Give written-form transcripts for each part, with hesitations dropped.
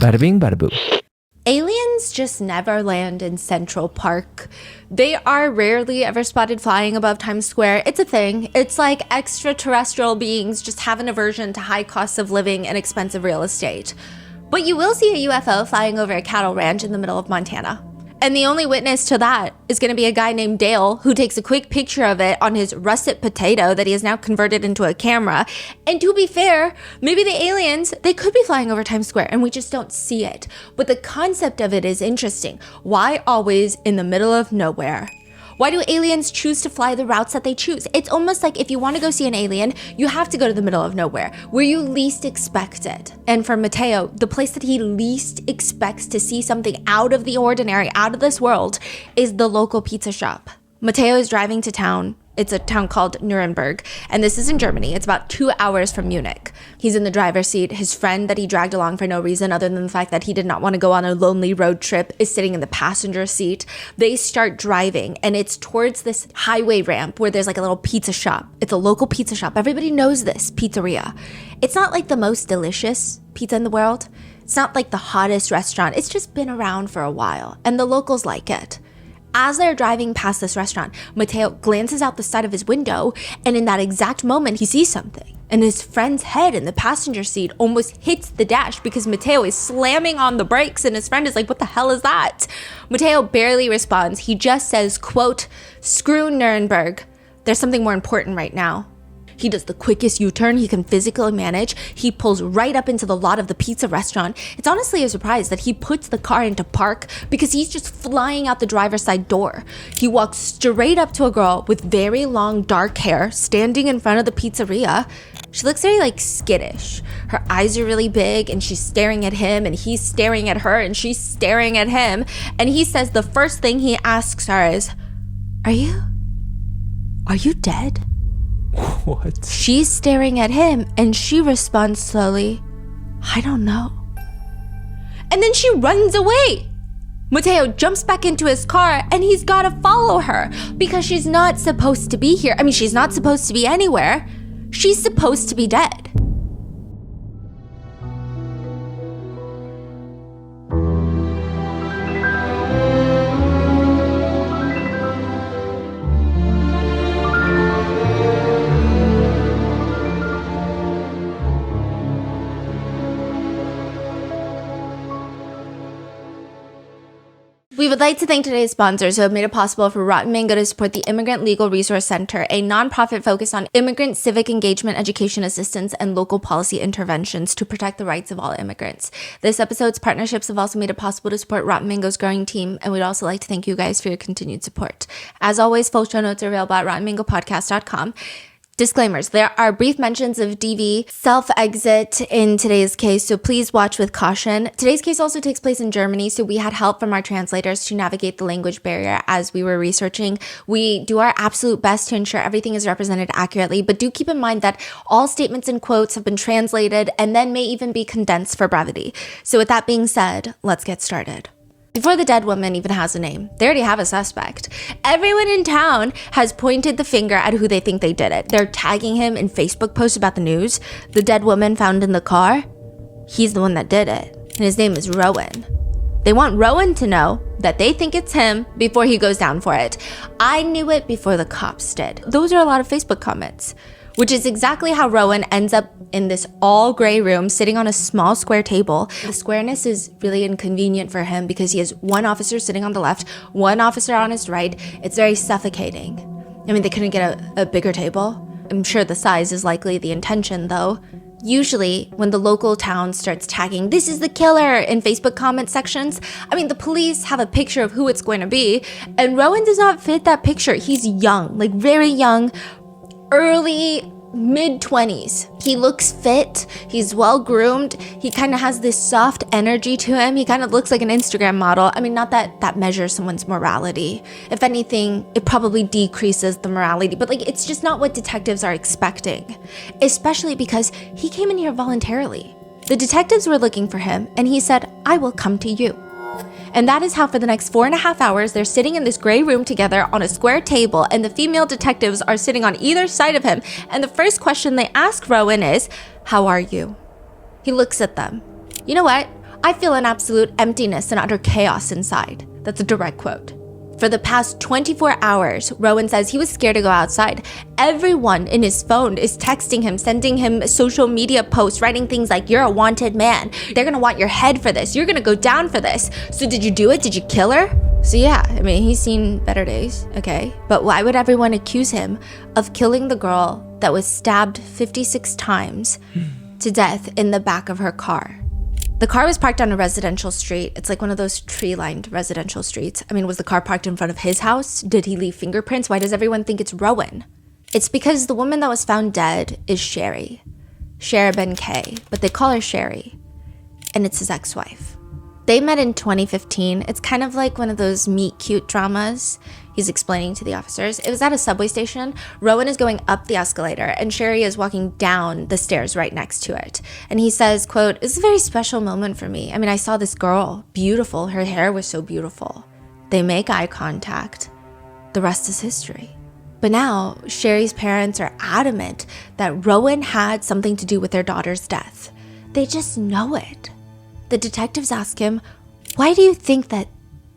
Bada bing, bada boo. Aliens just never land in Central Park. They are rarely ever spotted flying above Times Square. It's a thing. It's like extraterrestrial beings just have an aversion to high costs of living and expensive real estate. But you will see a UFO flying over a cattle ranch in the middle of Montana. And the only witness to that is going to be a guy named Dale who takes a quick picture of it on his russet potato that he has now converted into a camera. And to be fair, maybe the aliens, they could be flying over Times Square and we just don't see it. But the concept of it is interesting. Why always in the middle of nowhere? Why do aliens choose to fly the routes that they choose? It's almost like if you want to go see an alien, you have to go to the middle of nowhere, where you least expect it. And for Mateo, the place that he least expects to see something out of the ordinary, out of this world, is the local pizza shop. Mateo is driving to town. It's a town called Nuremberg, and this is in Germany. It's about 2 hours from Munich. He's in the driver's seat. His friend that he dragged along for no reason other than the fact that he did not want to go on a lonely road trip is sitting in the passenger seat. They start driving, and it's towards this highway ramp where there's like a little pizza shop. It's a local pizza shop. Everybody knows this pizzeria. It's not like the most delicious pizza in the world. It's not like the hottest restaurant. It's just been around for a while, and the locals like it. As they're driving past this restaurant, Mateo glances out the side of his window, and in that exact moment, he sees something. And his friend's head in the passenger seat almost hits the dash because Mateo is slamming on the brakes, and his friend is like, what the hell is that? Mateo barely responds. He just says, quote, "Screw Nuremberg. There's something more important right now." He does the quickest U-turn he can physically manage. He pulls right up into the lot of the pizza restaurant. It's honestly a surprise that he puts the car into park because he's just flying out the driver's side door. He walks straight up to a girl with very long dark hair standing in front of the pizzeria. She looks very skittish. Her eyes are really big and she's staring at him and he's staring at her and she's staring at him. And he says the first thing he asks her is, Are you dead? What? She's staring at him and she responds slowly, I don't know. And then she runs away. Mateo jumps back into his car and he's got to follow her because she's not supposed to be here. I mean, she's not supposed to be anywhere. She's supposed to be dead. We would like to thank today's sponsors who have made it possible for Rotten Mango to support the Immigrant Legal Resource Center, a nonprofit focused on immigrant civic engagement, education assistance, and local policy interventions to protect the rights of all immigrants. This episode's partnerships have also made it possible to support Rotten Mango's growing team, and we'd also like to thank you guys for your continued support. As always, full show notes are available at rottenmangopodcast.com. Disclaimers. There are brief mentions of DV self-exit in today's case, so please watch with caution. Today's case also takes place in Germany, so we had help from our translators to navigate the language barrier as we were researching. We do our absolute best to ensure everything is represented accurately, but do keep in mind that all statements and quotes have been translated and then may even be condensed for brevity. So with that being said, let's get started. Before the dead woman even has a name, they already have a suspect. Everyone in town has pointed the finger at who they think they did it. They're tagging him in Facebook posts about the news. The dead woman found in the car, he's the one that did it. And his name is Rowan. They want Rowan to know that they think it's him before he goes down for it. I knew it before the cops did. Those are a lot of Facebook comments, which is exactly how Rowan ends up in this all gray room sitting on a small square table. The squareness is really inconvenient for him because he has one officer sitting on the left, one officer on his right. It's very suffocating. I mean, they couldn't get a bigger table. I'm sure the size is likely the intention though. Usually when the local town starts tagging, "This is the killer" in Facebook comment sections, I mean, the police have a picture of who it's going to be, and Rowan does not fit that picture. He's young, very young, early mid-20s. He looks fit. He's well-groomed. He kind of has this soft energy to him. He kind of looks like an Instagram model. I mean, not that that measures someone's morality. If anything, it probably decreases the morality. But it's just not what detectives are expecting. Especially because he came in here voluntarily. The detectives were looking for him, and he said, "I will come to you." And that is how for the next 4.5 hours, they're sitting in this gray room together on a square table, and the female detectives are sitting on either side of him. And the first question they ask Rowan is, "How are you?" He looks at them. "You know what? I feel an absolute emptiness and utter chaos inside. That's a direct quote. For the past 24 hours, Rowan says he was scared to go outside. Everyone in his phone is texting him, sending him social media posts, writing things like, "You're a wanted man. They're gonna want your head for this. You're gonna go down for this. So did you do it? Did you kill her?" So yeah, I mean, he's seen better days, okay? But why would everyone accuse him of killing the girl that was stabbed 56 times to death in the back of her car? The car was parked on a residential street. It's like one of those tree-lined residential streets. I mean, was the car parked in front of his house? Did he leave fingerprints? Why does everyone think it's Rowan? It's because the woman that was found dead is Sherry Ben Kay, but they call her Sherry, and it's his ex-wife. They met in 2015. It's kind of like one of those meet cute dramas. He's explaining to the officers. It was at a subway station. Rowan is going up the escalator and Sherry is walking down the stairs right next to it. And he says, quote, "It's a very special moment for me. I mean, I saw this girl, beautiful. Her hair was so beautiful." They make eye contact. The rest is history. But now Sherry's parents are adamant that Rowan had something to do with their daughter's death. They just know it. The detectives ask him, "Why do you think that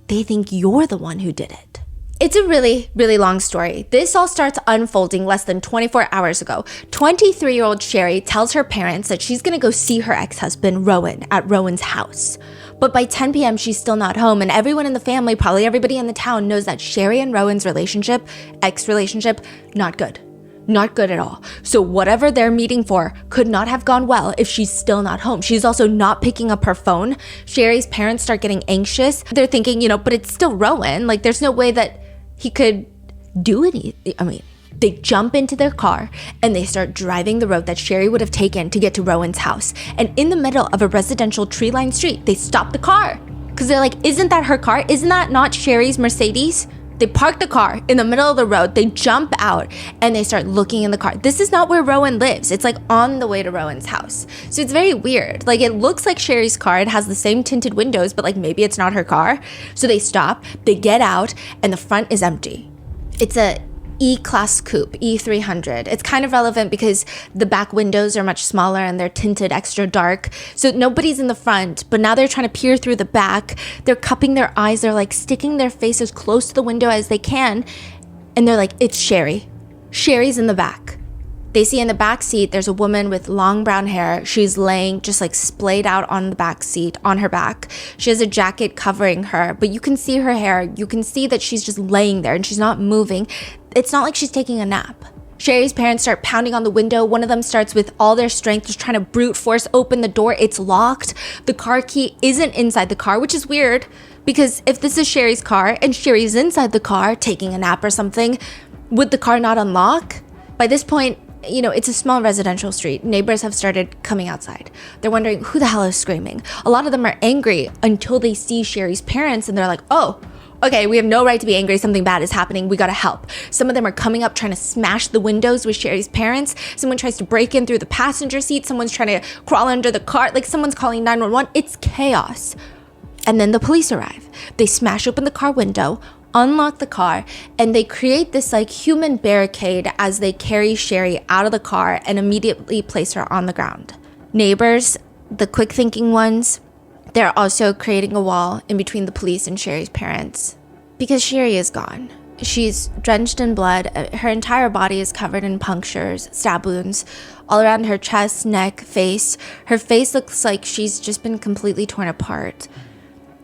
they think you're the one who did it?" It's a really, really long story. This all starts unfolding less than 24 hours ago. 23-year-old Sherry tells her parents that she's gonna go see her ex-husband, Rowan, at Rowan's house. But by 10 p.m., she's still not home, and everyone in the family, probably everybody in the town, knows that Sherry and Rowan's relationship, ex-relationship, not good. Not good at all. So whatever they're meeting for could not have gone well if she's still not home. She's also not picking up her phone. Sherry's parents start getting anxious. They're thinking, but it's still Rowan. Like, there's no way that he could do anything. I mean, they jump into their car and they start driving the road that Sherry would have taken to get to Rowan's house. And in the middle of a residential tree-lined street, they stop the car because they're like, "Isn't that her car? Isn't that not Sherry's Mercedes?" They park the car in the middle of the road. They jump out and they start looking in the car. This is not where Rowan lives. It's like on the way to Rowan's house. So it's very weird. Like, it looks like Sherry's car. It has the same tinted windows, but like maybe it's not her car. So they stop, they get out, and the front is empty. It's a E-Class coupe, E300. It's kind of relevant because the back windows are much smaller and they're tinted extra dark. So nobody's in the front, but now they're trying to peer through the back. They're cupping their eyes. They're like sticking their face as close to the window as they can. And they're like, "It's Sherry. Sherry's in the back." They see in the back seat, there's a woman with long brown hair. She's laying just like splayed out on the back seat, on her back. She has a jacket covering her, but you can see her hair. You can see that she's just laying there and she's not moving. It's not like she's taking a nap. Sherry's parents start pounding on the window. One of them starts with all their strength, just trying to brute force open the door. It's locked. The car key isn't inside the car, which is weird because if this is Sherry's car and Sherry's inside the car taking a nap or something, would the car not unlock? By this point, it's a small residential street. Neighbors have started coming outside. They're wondering who the hell is screaming. A lot of them are angry until they see Sherry's parents and they're like, "Oh, okay, we have no right to be angry. Something bad is happening. We gotta help." Some of them are coming up trying to smash the windows with Sherry's parents. Someone tries to break in through the passenger seat. Someone's trying to crawl under the car. Like, someone's calling 911. It's chaos. And then the police arrive. They smash open the car window, unlock the car, and they create this like human barricade as they carry Sherry out of the car and immediately place her on the ground. Neighbors, the quick thinking ones, they're also creating a wall in between the police and Sherry's parents because Sherry is gone. She's drenched in blood. Her entire body is covered in punctures, stab wounds, all around her chest, neck, face. Her face looks like she's just been completely torn apart.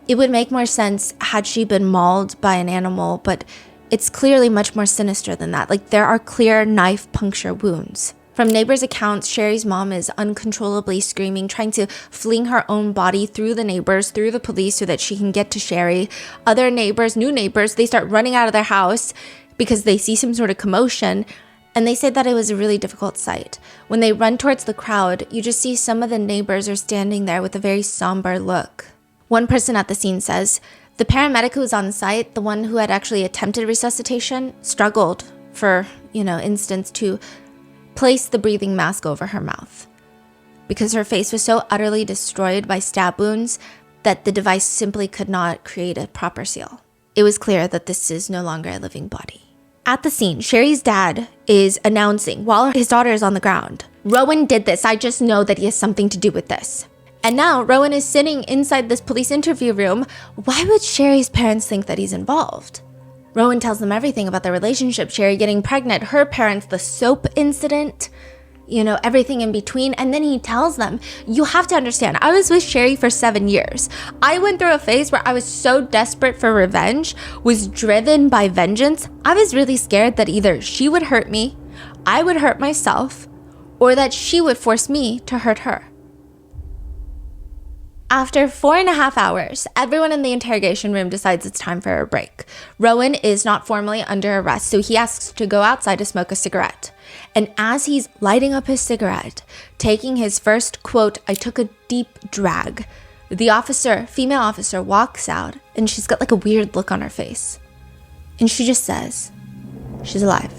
It would make more sense had she been mauled by an animal, but it's clearly much more sinister than that. Like, there are clear knife puncture wounds. From neighbors' accounts, Sherry's mom is uncontrollably screaming, trying to fling her own body through the neighbors, through the police so that she can get to Sherry. Other neighbors, new neighbors, they start running out of their house because they see some sort of commotion. And they say that it was a really difficult sight. When they run towards the crowd, you just see some of the neighbors are standing there with a very somber look. One person at the scene says, the paramedic who was on site, the one who had actually attempted resuscitation, struggled for, instance, to place the breathing mask over her mouth because her face was so utterly destroyed by stab wounds that the device simply could not create a proper seal. It was clear that this is no longer a living body. At the scene, Sherry's dad is announcing while his daughter is on the ground, "Rowan did this. I just know that he has something to do with this." And now Rowan is sitting inside this police interview room. Why would Sherry's parents think that he's involved? Rowan tells them everything about their relationship, Sherry getting pregnant, her parents, the soap incident, everything in between. And then he tells them, you have to understand, I was with Sherry for 7 years. I went through a phase where I was so desperate for revenge, was driven by vengeance. I was really scared that either she would hurt me, I would hurt myself, or that she would force me to hurt her. After 4.5 hours, everyone in the interrogation room decides it's time for a break. Rowan is not formally under arrest, so he asks to go outside to smoke a cigarette. And as he's lighting up his cigarette, taking his first, quote, I took a deep drag, the female officer walks out, and she's got like a weird look on her face. And she just says, she's alive.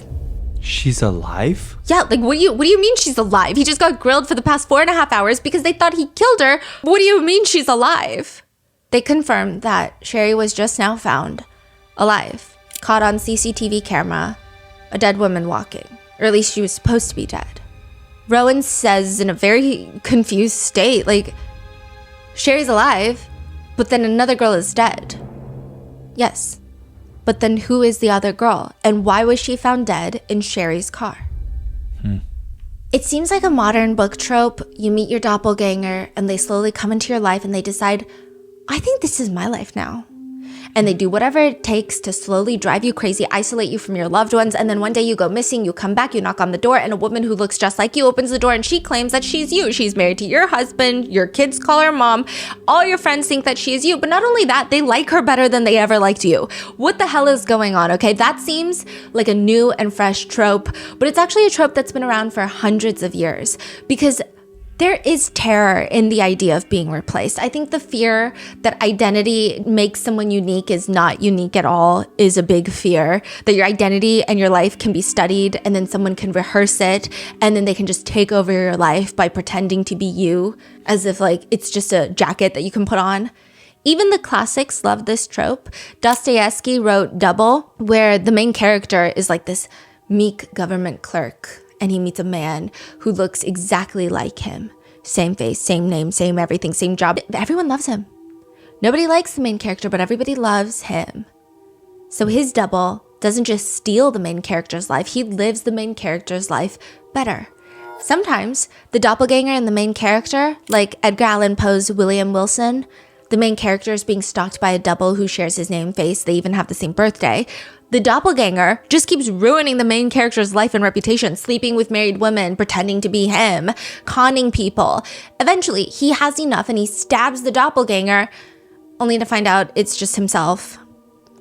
She's alive? Yeah, like what do you mean she's alive? He just got grilled for the past 4.5 hours because they thought he killed her. What do you mean she's alive? They confirmed that Sherry was just now found alive, caught on CCTV camera, a dead woman walking, or at least she was supposed to be dead. Rowan says in a very confused state, like, Sherry's alive, but then another girl is dead. Yes. But then who is the other girl? And why was she found dead in Sherry's car? It seems like a modern book trope. You meet your doppelganger and they slowly come into your life and they decide, I think this is my life now. And they do whatever it takes to slowly drive you crazy, isolate you from your loved ones. And then one day you go missing, you come back, you knock on the door, and a woman who looks just like you opens the door and she claims that she's you. She's married to your husband, your kids call her mom, all your friends think that she is you. But not only that, they like her better than they ever liked you. What the hell is going on, okay? That seems like a new and fresh trope, but it's actually a trope that's been around for hundreds of years because there is terror in the idea of being replaced. I think the fear that identity makes someone unique is not unique at all is a big fear. That your identity and your life can be studied and then someone can rehearse it and then they can just take over your life by pretending to be you as if like it's just a jacket that you can put on. Even the classics love this trope. Dostoevsky wrote Double, where the main character is like this meek government clerk. And he meets a man who looks exactly like him. Same face, same name, same everything, same job. Everyone loves him. Nobody likes the main character, but everybody loves him. So his double doesn't just steal the main character's life, he lives the main character's life better. Sometimes the doppelganger and the main character, like Edgar Allan Poe's William Wilson, the main character is being stalked by a double who shares his name, face, they even have the same birthday. The doppelganger just keeps ruining the main character's life and reputation, sleeping with married women, pretending to be him, conning people. Eventually, he has enough and he stabs the doppelganger, only to find out it's just himself.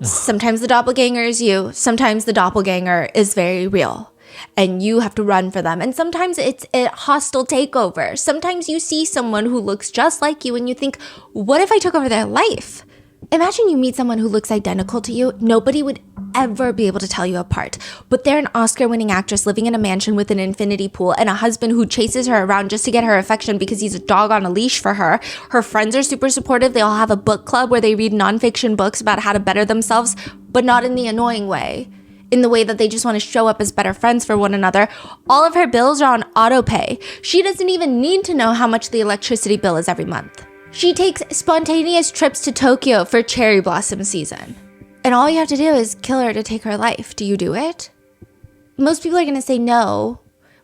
Sometimes the doppelganger is you. Sometimes the doppelganger is very real. And you have to run for them. And sometimes it's a hostile takeover. Sometimes you see someone who looks just like you and you think, what if I took over their life? Imagine you meet someone who looks identical to you. Nobody would ever be able to tell you apart. But they're an Oscar-winning actress living in a mansion with an infinity pool and a husband who chases her around just to get her affection because he's a dog on a leash for her. Her friends are super supportive. They all have a book club where they read nonfiction books about how to better themselves, but not in the annoying way. In the way that they just want to show up as better friends for one another. All of her bills are on auto pay. She doesn't even need to know how much the electricity bill is every month. She takes spontaneous trips to Tokyo for cherry blossom season. And all you have to do is kill her to take her life. Do you do it? Most people are going to say no,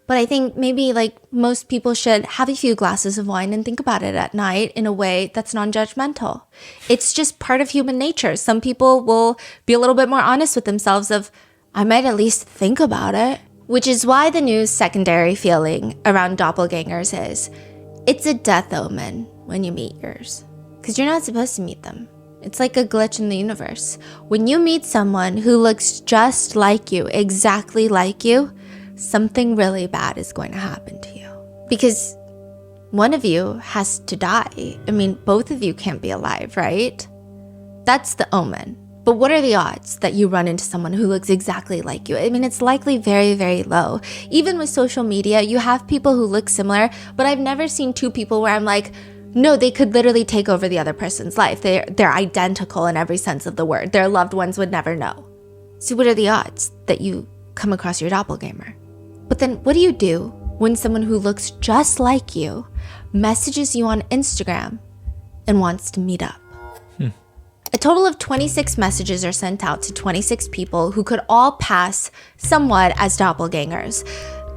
but I think maybe like most people should have a few glasses of wine and think about it at night in a way that's non-judgmental. It's just part of human nature. Some people will be a little bit more honest with themselves of, I might at least think about it. Which is why the news secondary feeling around doppelgangers is, it's a death omen when you meet yours. Because you're not supposed to meet them. It's like a glitch in the universe. When you meet someone who looks just like you, exactly like you, something really bad is going to happen to you. Because one of you has to die. I mean, both of you can't be alive, right? That's the omen. But what are the odds that you run into someone who looks exactly like you? I mean, it's likely very, very low. Even with social media, you have people who look similar, but I've never seen two people where I'm like, no, they could literally take over the other person's life. They're identical in every sense of the word. Their loved ones would never know. So what are the odds that you come across your doppelganger? But then what do you do when someone who looks just like you messages you on Instagram and wants to meet up. A total of 26 messages are sent out to 26 people who could all pass somewhat as doppelgangers.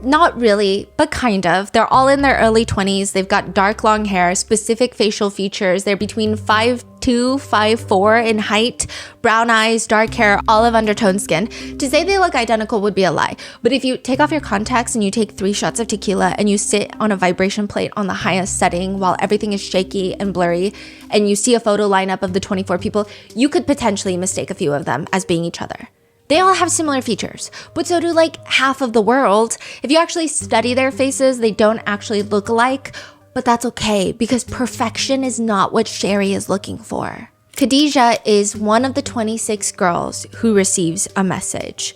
Not really, but kind of. They're all in their early 20s. They've got dark long hair, specific facial features. They're between 5'2", 5'4" in height, brown eyes, dark hair, olive undertone skin. To say they look identical would be a lie. But if you take off your contacts and you take 3 shots of tequila and you sit on a vibration plate on the highest setting while everything is shaky and blurry, and you see a photo lineup of the 24 people, you could potentially mistake a few of them as being each other. They all have similar features, but so do like half of the world. If you actually study their faces, they don't actually look alike, but that's okay because perfection is not what Sherry is looking for. Khadijah is one of the 26 girls who receives a message.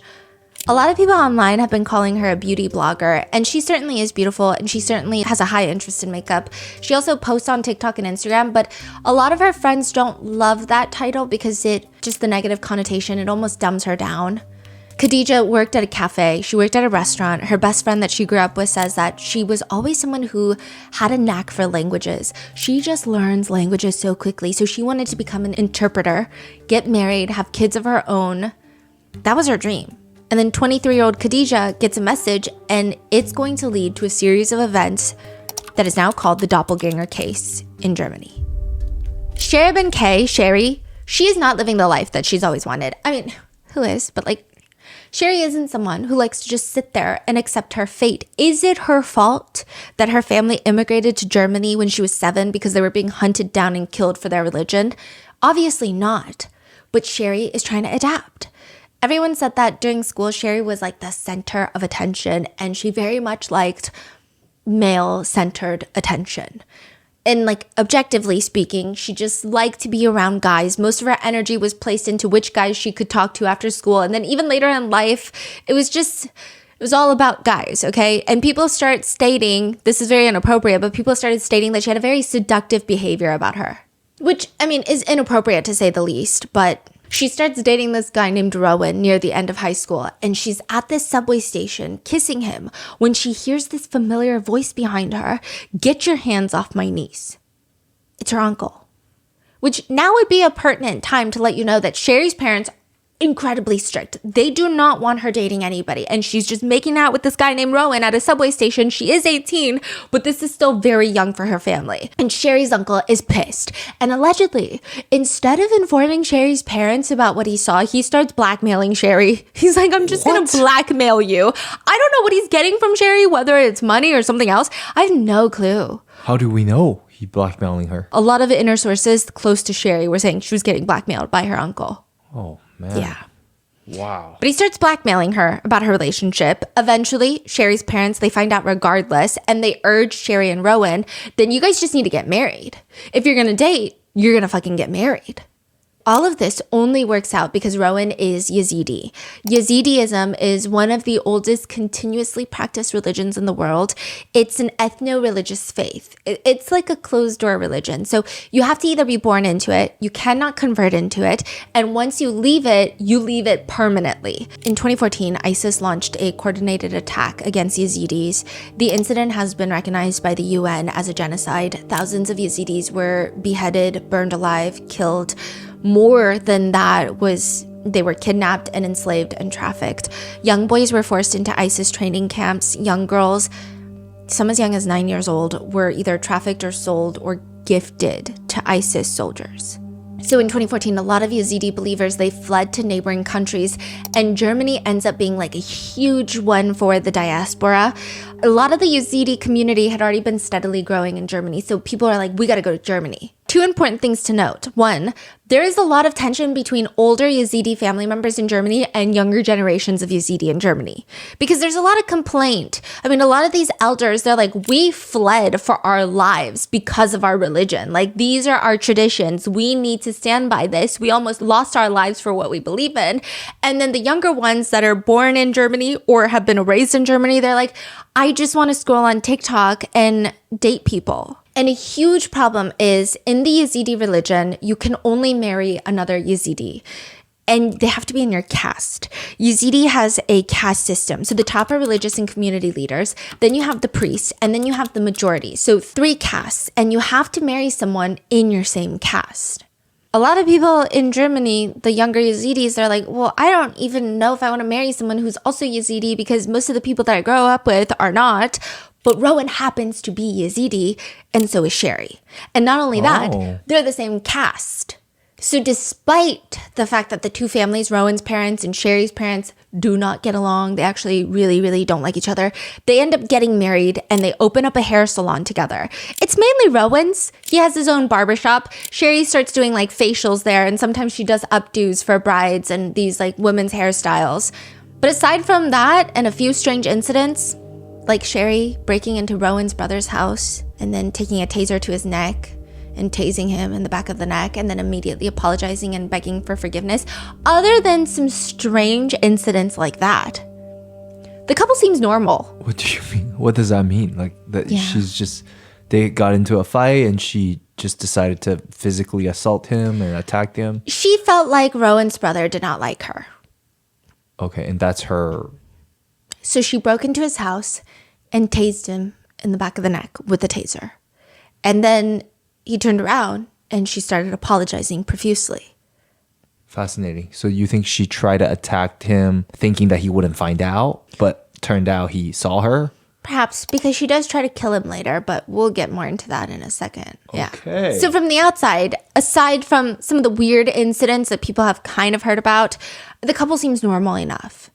A lot of people online have been calling her a beauty blogger, and she certainly is beautiful, and she certainly has a high interest in makeup. She also posts on TikTok and Instagram, but a lot of her friends don't love that title because just the negative connotation, it almost dumbs her down. Khadijah worked at a cafe. She worked at a restaurant. Her best friend that she grew up with says that she was always someone who had a knack for languages. She just learns languages so quickly, so she wanted to become an interpreter, get married, have kids of her own. That was her dream. And then 23-year-old Khadijah gets a message, and it's going to lead to a series of events that is now called the doppelganger case in Germany. Sherry K, Sherry, she is not living the life that she's always wanted. I mean, who is? But Sherry isn't someone who likes to just sit there and accept her fate. Is it her fault that her family immigrated to Germany when she was 7 because they were being hunted down and killed for their religion? Obviously not. But Sherry is trying to adapt. Everyone said that during school, Sherry was like the center of attention, and she very much liked male-centered attention. And objectively speaking, she just liked to be around guys. Most of her energy was placed into which guys she could talk to after school. And then even later in life, it was all about guys, okay? And people start stating, this is very inappropriate, but people started stating that she had a very seductive behavior about her. Which, is inappropriate to say the least, but she starts dating this guy named Rowan near the end of high school, and she's at this subway station kissing him when she hears this familiar voice behind her, "Get your hands off my niece." It's her uncle. Which now would be a pertinent time to let you know that Sherry's parents incredibly strict. They do not want her dating anybody, and she's just making out with this guy named Rowan at a subway station. She is 18, but this is still very young for her family. And Sherry's uncle is pissed. And allegedly, instead of informing Sherry's parents about what he saw, he starts blackmailing Sherry. He's like, "I'm just gonna blackmail you." I don't know what he's getting from Sherry, whether it's money or something else. I have no clue. How do we know he blackmailing her? A lot of inner sources close to Sherry were saying she was getting blackmailed by her uncle. Oh, man. Yeah. Wow. But he starts blackmailing her about her relationship. Eventually, Sherry's parents, they find out regardless, and they urge Sherry and Rowan, then you guys just need to get married. If you're going to date, you're going to fucking get married. All of this only works out because Rowan is Yazidi. Yazidism is one of the oldest continuously practiced religions in the world. It's an ethno-religious faith. It's like a closed-door religion. So you have to either be born into it, you cannot convert into it, and once you leave it permanently. In 2014, ISIS launched a coordinated attack against Yazidis. The incident has been recognized by the UN as a genocide. Thousands of Yazidis were beheaded, burned alive, killed. More than that they were kidnapped and enslaved and trafficked. Young boys were forced into ISIS training camps. Young girls, some as young as 9 years old, were either trafficked or sold or gifted to ISIS soldiers. So in 2014, a lot of Yazidi believers, they fled to neighboring countries, and Germany ends up being a huge one for the diaspora. A lot of the Yazidi community had already been steadily growing in Germany, so people are like, we gotta go to Germany. 2 important things to note. 1, there is a lot of tension between older Yazidi family members in Germany and younger generations of Yazidi in Germany. Because there's a lot of complaint. A lot of these elders, they're like, we fled for our lives because of our religion. These are our traditions. We need to stand by this. We almost lost our lives for what we believe in. And then the younger ones that are born in Germany or have been raised in Germany, they're like, I just want to scroll on TikTok and date people. And a huge problem is in the Yazidi religion, you can only marry another Yazidi. and they have to be in your caste. Yazidi has a caste system. So the top are religious and community leaders. Then you have the priest, and then you have the majority. So 3 castes, and you have to marry someone in your same caste. A lot of people in Germany, the younger Yazidis, they're like, well, I don't even know if I want to marry someone who's also Yazidi because most of the people that I grow up with are not. But Rowan happens to be Yazidi, and so is Sherry. And not only that, they're the same caste. So despite the fact that the 2 families, Rowan's parents and Sherry's parents, do not get along, they actually really, really don't like each other, they end up getting married and they open up a hair salon together. It's mainly Rowan's. He has his own barbershop. Sherry starts doing like facials there, and sometimes she does updos for brides and these like women's hairstyles. But aside from that and a few strange incidents, like Sherry breaking into Rowan's brother's house and then taking a taser to his neck and tasing him in the back of the neck and then immediately apologizing and begging for forgiveness, other than some strange incidents like that, the couple seems normal. What do you mean? What does that mean? Like that they got into a fight and she just decided to physically assault him and attack him? She felt like Rowan's brother did not like her. Okay, and that's her. So she broke into his house and tased him in the back of the neck with a taser. And then he turned around and she started apologizing profusely. Fascinating. So you think she tried to attack him thinking that he wouldn't find out, but turned out he saw her? Perhaps, because she does try to kill him later, but we'll get more into that in a second. Okay. Yeah. So from the outside, aside from some of the weird incidents that people have kind of heard about, the couple seems normal enough.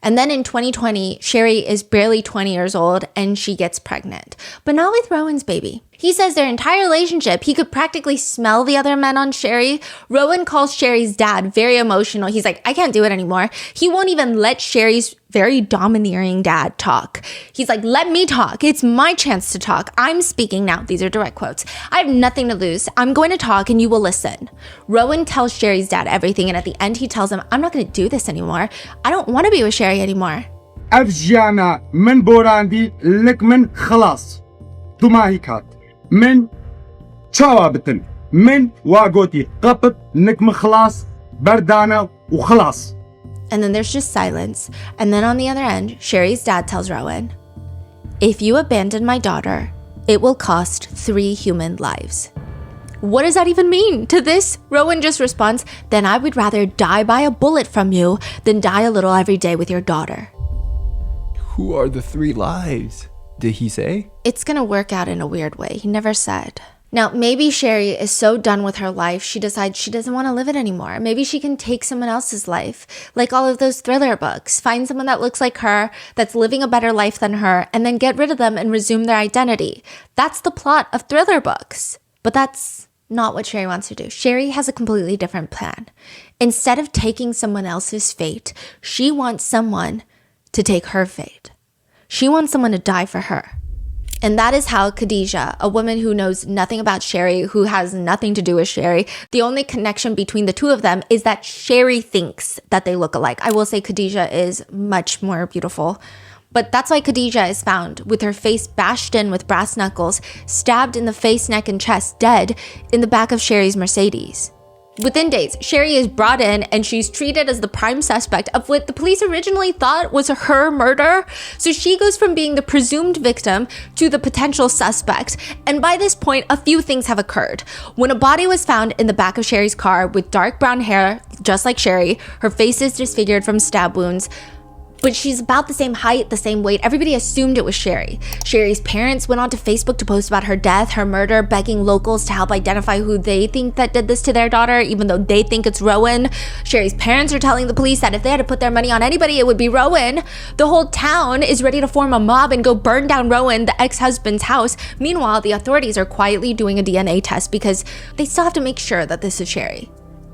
And then in 2020, Sherry is barely 20 years old and she gets pregnant, but not with Rowan's baby. He says their entire relationship, he could practically smell the other men on Sherry. Rowan calls Sherry's dad very emotional. He's like, I can't do it anymore. He won't even let Sherry's very domineering dad talk. He's like, let me talk. It's my chance to talk. I'm speaking now. These are direct quotes. I have nothing to lose. I'm going to talk and you will listen. Rowan tells Sherry's dad everything. And at the end, he tells him, I'm not going to do this anymore. I don't want to be with Sherry anymore. أفجعنا من بوراندي لك من خلاص دماهيكات من شوابتن من واقوتي قبب لك من خلاص بردانة وخلاص. And then there's just silence. And then on the other end, Sherry's dad tells Rowan, if you abandon my daughter, it will cost 3 human lives. What does that even mean? To this, Rowan just responds, then I would rather die by a bullet from you than die a little every day with your daughter. Who are the 3 lives? Did he say? It's gonna work out in a weird way. He never said. Now, maybe Sherry is so done with her life, she decides she doesn't want to live it anymore. Maybe she can take someone else's life, like all of those thriller books. Find someone that looks like her, that's living a better life than her, and then get rid of them and resume their identity. That's the plot of thriller books. But that's not what Sherry wants to do. Sherry has a completely different plan. Instead of taking someone else's fate, she wants someone to take her fate. She wants someone to die for her. And that is how Khadijah, a woman who knows nothing about Sherry, who has nothing to do with Sherry, the only connection between the two of them is that Sherry thinks that they look alike. I will say Khadijah is much more beautiful. But that's why Khadijah is found with her face bashed in with brass knuckles, stabbed in the face, neck, and chest, dead in the back of Sherry's Mercedes. Within days, Sherry is brought in and she's treated as the prime suspect of what the police originally thought was her murder. So she goes from being the presumed victim to the potential suspect. And by this point, a few things have occurred. When a body was found in the back of Sherry's car with dark brown hair, just like Sherry, her face is disfigured from stab wounds, but she's about the same height, the same weight. Everybody assumed it was Sherry. Sherry's parents went onto Facebook to post about her death, her murder, begging locals to help identify who they think that did this to their daughter, even though they think it's Rowan. Sherry's parents are telling the police that if they had to put their money on anybody, it would be Rowan. The whole town is ready to form a mob and go burn down Rowan, the ex-husband's house. Meanwhile, the authorities are quietly doing a DNA test because they still have to make sure that this is Sherry.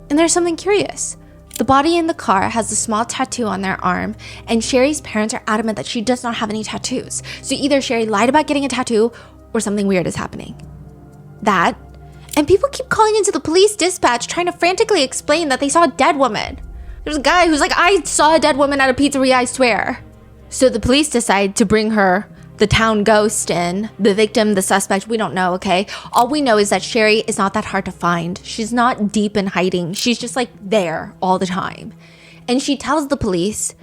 And there's something curious. The body in the car has a small tattoo on their arm, and Sherry's parents are adamant that she does not have any tattoos. So either Sherry lied about getting a tattoo or something weird is happening. That, and people keep calling into the police dispatch trying to frantically explain that they saw a dead woman. There's a guy who's like, I saw a dead woman at a pizzeria, I swear. So the police decide to bring her the town ghost in, the victim, the suspect, we don't know, okay? All we know is that Sherry is not that hard to find. She's not deep in hiding. She's just like there all the time. And she tells the police,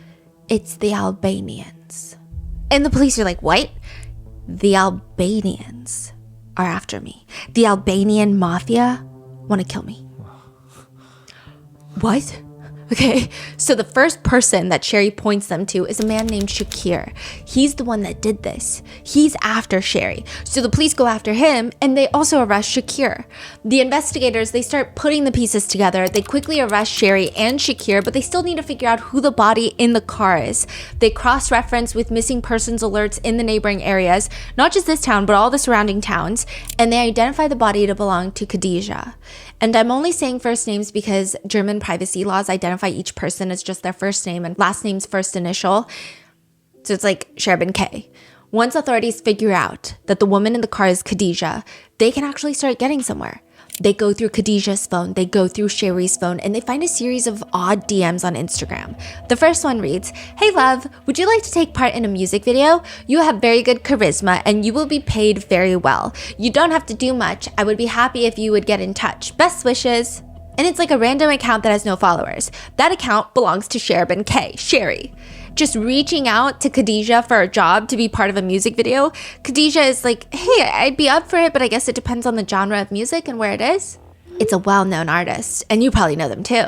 it's the Albanians. And the police are like, what? The Albanians are after me. The Albanian mafia want to kill me. What? Okay, so the first person that Sherry points them to is a man named Shakir. He's the one that did this. He's after Sherry. So the police go after him and they also arrest Shakir. The investigators, they start putting the pieces together. They quickly arrest Sherry and Shakir, but they still need to figure out who the body in the car is. They cross-reference with missing persons alerts in the neighboring areas, not just this town, but all the surrounding towns, and they identify the body to belong to Khadija. And I'm only saying first names because German privacy laws identify each person as just their first name and last name's first initial. So it's like Sherbin K. Once authorities figure out that the woman in the car is Khadija, they can actually start getting somewhere. They go through Khadija's phone, they go through Sherry's phone, and they find a series of odd DMs on Instagram. The first one reads, "Hey love, would you like to take part in a music video? You have very good charisma and you will be paid very well. You don't have to do much. I would be happy if you would get in touch. Best wishes." And it's like a random account that has no followers. That account belongs to Sherbin K, Sherry. Just reaching out to Khadija for a job to be part of a music video. Khadija is like, hey, I'd be up for it, but I guess it depends on the genre of music and where it is. It's a well-known artist, and you probably know them too.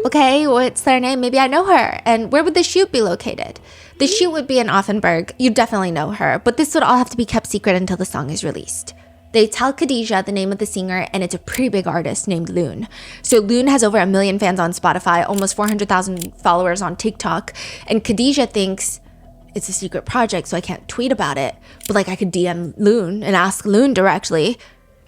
Okay, what's their name? Maybe I know her. And where would the shoot be located? The shoot would be in Offenburg. You definitely know her, but this would all have to be kept secret until the song is released. They tell Khadija the name of the singer, and it's a pretty big artist named Loon. So Loon has over 1 million fans on Spotify, almost 400,000 followers on TikTok, and Khadija thinks it's a secret project, so I can't tweet about it, but like I could DM Loon and ask Loon directly.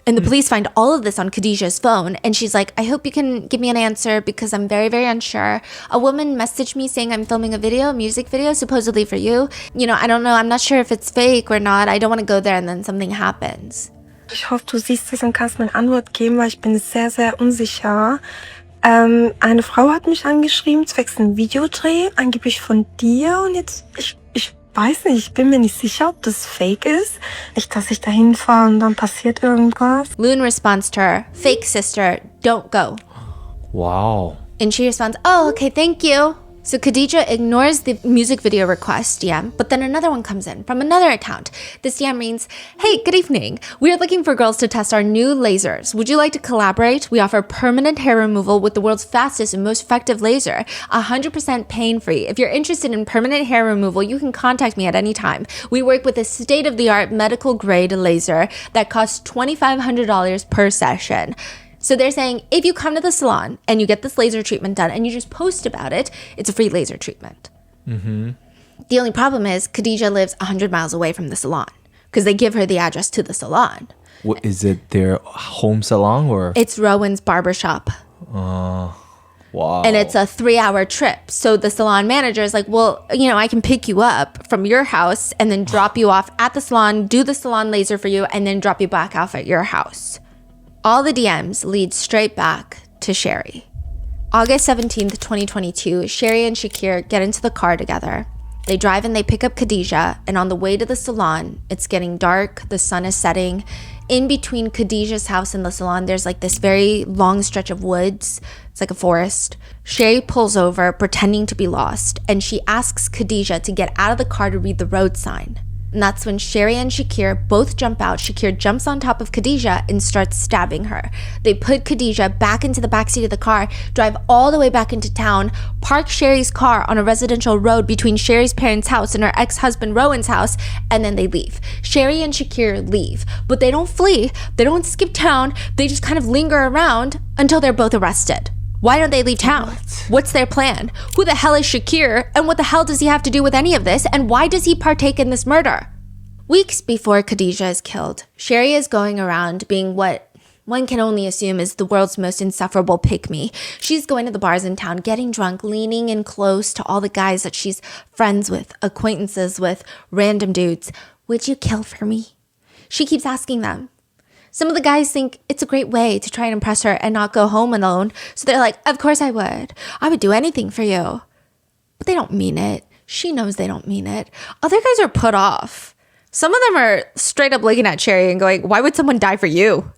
And the police find all of this on Khadija's phone, and she's like, I hope you can give me an answer because I'm very, very unsure. A woman messaged me saying I'm filming a music video, supposedly for you. You know, I don't know, I'm not sure if it's fake or not. I don't want to go there and then something happens. Ich hoffe, du siehst es und kannst mir eine Antwort geben, weil ich bin sehr, sehr unsicher. Eine Frau hat mich angeschrieben, zwecks einem Videodreh, angeblich von dir. Und jetzt, ich weiß nicht, ich bin mir nicht sicher, ob das fake ist. Nicht, dass ich da hinfahre und dann passiert irgendwas. Loon responds to her, fake sister, don't go. Wow. And she responds, oh, okay, thank you. So Khadija ignores the music video request DM, but then another one comes in from another account. This DM reads, hey, good evening. We are looking for girls to test our new lasers. Would you like to collaborate? We offer permanent hair removal with the world's fastest and most effective laser, 100% pain-free. If you're interested in permanent hair removal, you can contact me at any time. We work with a state-of-the-art medical-grade laser that costs $2,500 per session. So they're saying, if you come to the salon and you get this laser treatment done and you just post about it, it's a free laser treatment. Mm-hmm. The only problem is Khadija lives 100 miles away from the salon because they give her the address to the salon. What, is it their home salon or? It's Rowan's barbershop. Wow. And it's a 3-hour trip. So the salon manager is like, well, you know, I can pick you up from your house and then drop you off at the salon, do the salon laser for you, and then drop you back off at your house. All the DMs lead straight back to Sherry. August 17th, 2022, Sherry and Shakir get into the car together. They drive and they pick up Khadija, and on the way to the salon, it's getting dark, the sun is setting. In between Khadija's house and the salon, there's like this very long stretch of woods. It's like a forest. Sherry pulls over, pretending to be lost, and she asks Khadija to get out of the car to read the road sign. And that's when Sherry and Shakir both jump out. Shakir jumps on top of Khadija and starts stabbing her. They put Khadija back into the backseat of the car, drive all the way back into town, park Sherry's car on a residential road between Sherry's parents' house and her ex-husband Rowan's house, and then they leave. Sherry and Shakir leave, but they don't flee. They don't skip town. They just kind of linger around until they're both arrested. Why don't they leave town? What's their plan? Who the hell is Shakir? And what the hell does he have to do with any of this? And why does he partake in this murder? Weeks before Khadija is killed, Sherry is going around being what one can only assume is the world's most insufferable pick-me. She's going to the bars in town, getting drunk, leaning in close to all the guys that she's friends with, acquaintances with, random dudes. Would you kill for me? She keeps asking them. Some of the guys think it's a great way to try and impress her and not go home alone. So they're like, of course I would. I would do anything for you. But they don't mean it. She knows they don't mean it. Other guys are put off. Some of them are straight up looking at Sherry and going, why would someone die for you?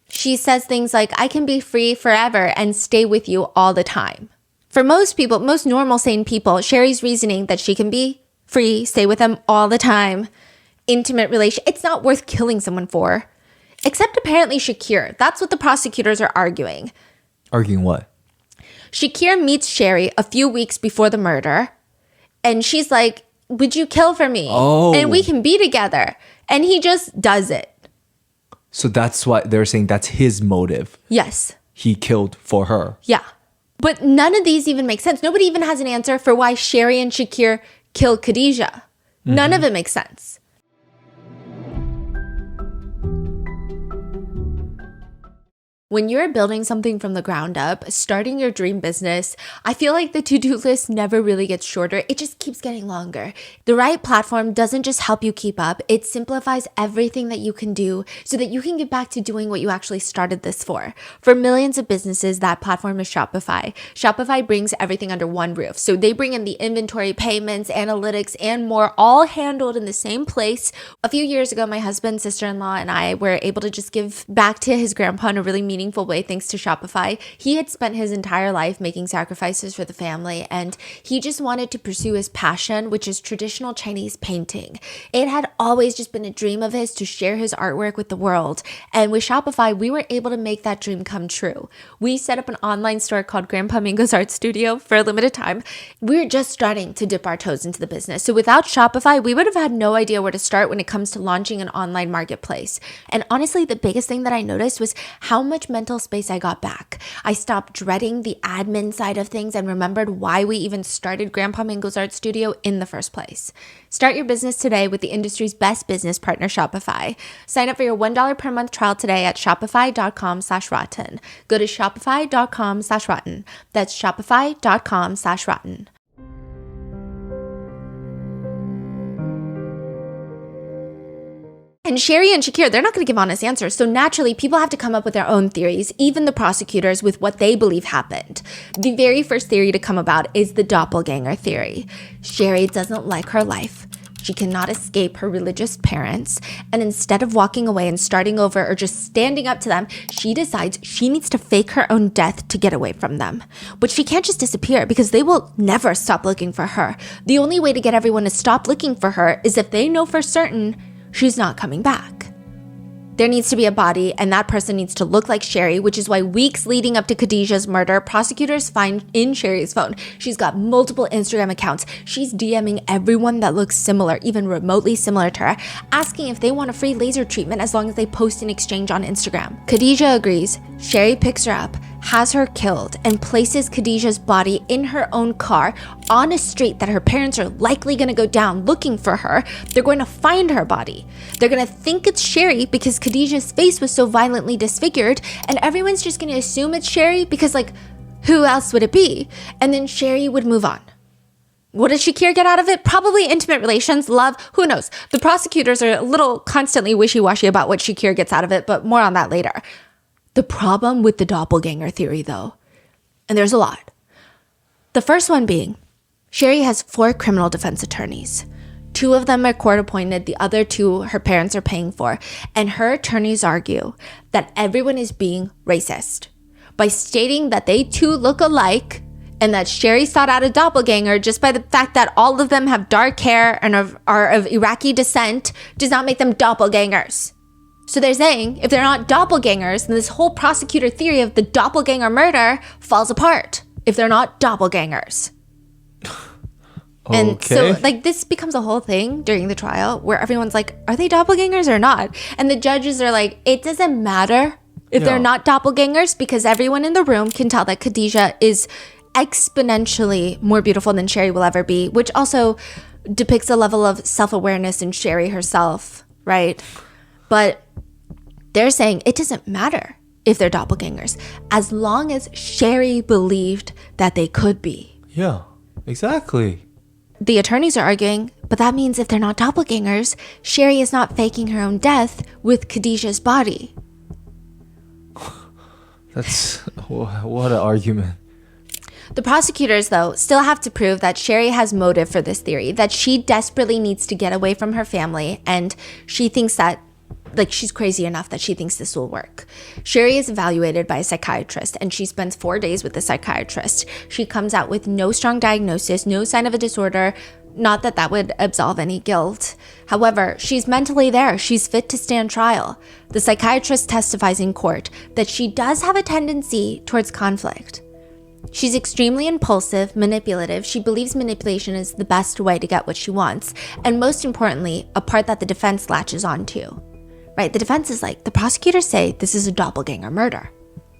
She says things like, I can be free forever and stay with you all the time. For most people, most normal, sane people, Sherry's reasoning that she can be free, stay with them all the time, intimate relation, it's not worth killing someone for. Except apparently Shakir. That's what the prosecutors are arguing. Arguing what? Shakir meets Sherry a few weeks before the murder. And she's like, would you kill for me? Oh. And we can be together. And he just does it. So that's why they're saying that's his motive. Yes. He killed for her. Yeah. But none of these even make sense. Nobody even has an answer for why Sherry and Shakir killed Khadijah. None of it makes sense. When you're building something from the ground up, starting your dream business, I feel like the to-do list never really gets shorter. It just keeps getting longer. The right platform doesn't just help you keep up. It simplifies everything that you can do so that you can get back to doing what you actually started this for. For millions of businesses, that platform is Shopify. Shopify brings everything under one roof. So they bring in the inventory, payments, analytics, and more, all handled in the same place. A few years ago, my husband, sister-in-law, and I were able to just give back to his grandpa in a really meaningful way thanks to Shopify. He had spent his entire life making sacrifices for the family, and he just wanted to pursue his passion, which is traditional Chinese painting. It had always just been a dream of his to share his artwork with the world, and with Shopify, we were able to make that dream come true. We set up an online store called Grandpa Mingo's Art Studio for a limited time. We were just starting to dip our toes into the business, so without Shopify, we would have had no idea where to start when it comes to launching an online marketplace. And honestly, the biggest thing that I noticed was how much mental space I got back. I stopped dreading the admin side of things and remembered why we even started Grandpa Mingo's Art Studio in the first place. Start your business today with the industry's best business partner, Shopify. Sign up for your $1 per month trial today at shopify.com/rotten. Go to shopify.com/rotten. That's shopify.com/rotten. And Sherry and Shakir, they're not going to give honest answers. So naturally, people have to come up with their own theories, even the prosecutors, with what they believe happened. The very first theory to come about is the doppelganger theory. Sherry doesn't like her life. She cannot escape her religious parents. And instead of walking away and starting over or just standing up to them, she decides she needs to fake her own death to get away from them. But she can't just disappear because they will never stop looking for her. The only way to get everyone to stop looking for her is if they know for certain she's not coming back. There needs to be a body, and that person needs to look like Sherry, which is why weeks leading up to Khadijah's murder, prosecutors find in Sherry's phone, she's got multiple Instagram accounts. She's DMing everyone that looks similar, even remotely similar to her, asking if they want a free laser treatment as long as they post an exchange on Instagram. Khadijah agrees. Sherry picks her up, has her killed, and places Khadijah's body in her own car on a street that her parents are likely going to go down looking for her. They're going to find her body. They're going to think it's Sherry because Khadijah's face was so violently disfigured, and everyone's just going to assume it's Sherry because, like, who else would it be? And then Sherry would move on. What did Shakir get out of it? Probably intimate relations, love, who knows? The prosecutors are a little constantly wishy-washy about what Shakir gets out of it, but more on that later. The problem with the doppelganger theory, though, and there's a lot. The first one being, Sherry has 4 criminal defense attorneys. 2 of them are court appointed, the other 2 her parents are paying for, and her attorneys argue that everyone is being racist by stating that they too look alike and that Sherry sought out a doppelganger just by the fact that all of them have dark hair and are of Iraqi descent does not make them doppelgangers. So they're saying if they're not doppelgangers, then this whole prosecutor theory of the doppelganger murder falls apart if they're not doppelgangers. And so, like, this becomes a whole thing during the trial where everyone's like, are they doppelgangers or not? And the judges are like, it doesn't matter if they're not doppelgangers because everyone in the room can tell that Khadijah is exponentially more beautiful than Sherry will ever be, which also depicts a level of self-awareness in Sherry herself, right? But they're saying it doesn't matter if they're doppelgangers as long as Sherry believed that they could be. Yeah, exactly. The attorneys are arguing, but that means if they're not doppelgangers, Sherry is not faking her own death with Khadijah's body. That's what an argument. The prosecutors, though, still have to prove that Sherry has motive for this theory, that she desperately needs to get away from her family, and she thinks that, like, she's crazy enough that she thinks this will work. Sherry is evaluated by a psychiatrist, and she spends 4 days with the psychiatrist. She comes out with no strong diagnosis, no sign of a disorder, not that that would absolve any guilt. However, she's mentally there. She's fit to stand trial. The psychiatrist testifies in court that she does have a tendency towards conflict. She's extremely impulsive, manipulative. She believes manipulation is the best way to get what she wants. And most importantly, a part that the defense latches on to. Right? The defense is like, the prosecutors say this is a doppelganger murder.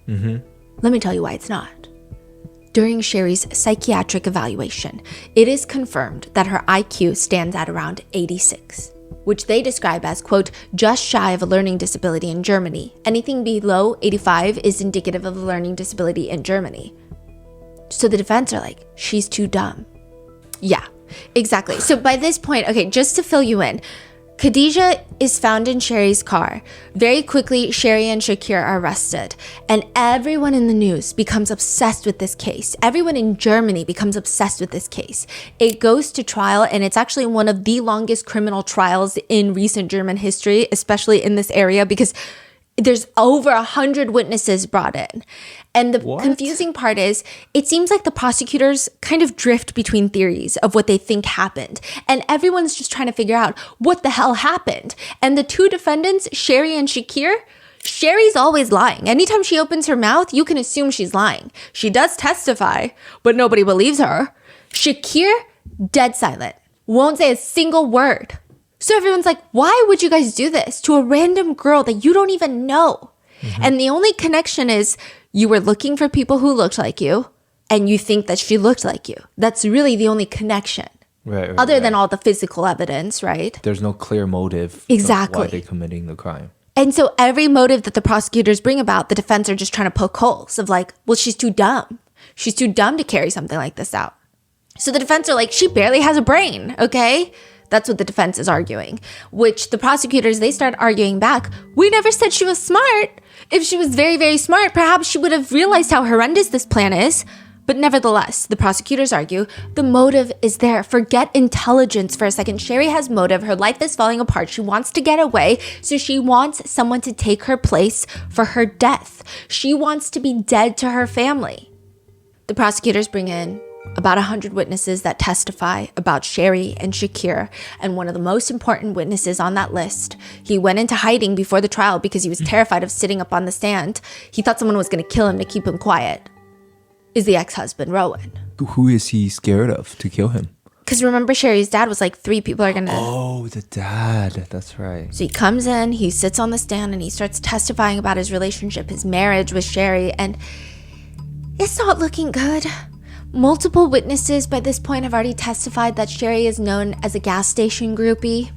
Let me tell you why it's not. During Sherry's psychiatric evaluation, it is confirmed that her IQ stands at around 86, which they describe as, quote, just shy of a learning disability in Germany. Anything below 85 is indicative of a learning disability in Germany. So the defense are like, she's too dumb. Yeah, exactly. So by this point, okay, just to fill you in, Khadijah is found in Sherry's car. Very quickly, Sherry and Shakir are arrested, and everyone in the news becomes obsessed with this case. Everyone in Germany becomes obsessed with this case. It goes to trial, and it's actually one of the longest criminal trials in recent German history, especially in this area, because there's over 100 witnesses brought in. And the confusing part is, it seems like the prosecutors kind of drift between theories of what they think happened. And everyone's just trying to figure out what the hell happened. And the two defendants, Sherry and Shakir, Sherry's always lying. Anytime she opens her mouth, you can assume she's lying. She does testify, but nobody believes her. Shakir, dead silent. Won't say a single word. So everyone's like, why would you guys do this to a random girl that you don't even know? And the only connection is you were looking for people who looked like you and you think that she looked like you. That's really the only connection. Right. Other than all the physical evidence, right? There's no clear motive Exactly. of why they're committing the crime. And so every motive that the prosecutors bring about, the defense are just trying to poke holes of like, well, she's too dumb. She's too dumb to carry something like this out. So the defense are like, she barely has a brain, okay? That's what the defense is arguing, which the prosecutors, they start arguing back. We never said she was smart. If she was very, very smart, perhaps she would have realized how horrendous this plan is. But nevertheless, the prosecutors argue the motive is there. Forget intelligence for a second. Sherry has motive. Her life is falling apart. She wants to get away. So she wants someone to take her place for her death. She wants to be dead to her family. The prosecutors bring in about 100 witnesses that testify about Sherry and Shakir, and one of the most important witnesses on that list, he went into hiding before the trial because he was terrified of sitting up on the stand. He thought someone was going to kill him to keep him quiet, is the ex-husband, Rowan. Who is he scared of to kill him? Because remember, Sherry's dad was like, 3 people are going to... Oh, the dad. That's right. So he comes in, he sits on the stand, and he starts testifying about his relationship, his marriage with Sherry, and it's not looking good. Multiple witnesses by this point have already testified that Sherry is known as a gas station groupie.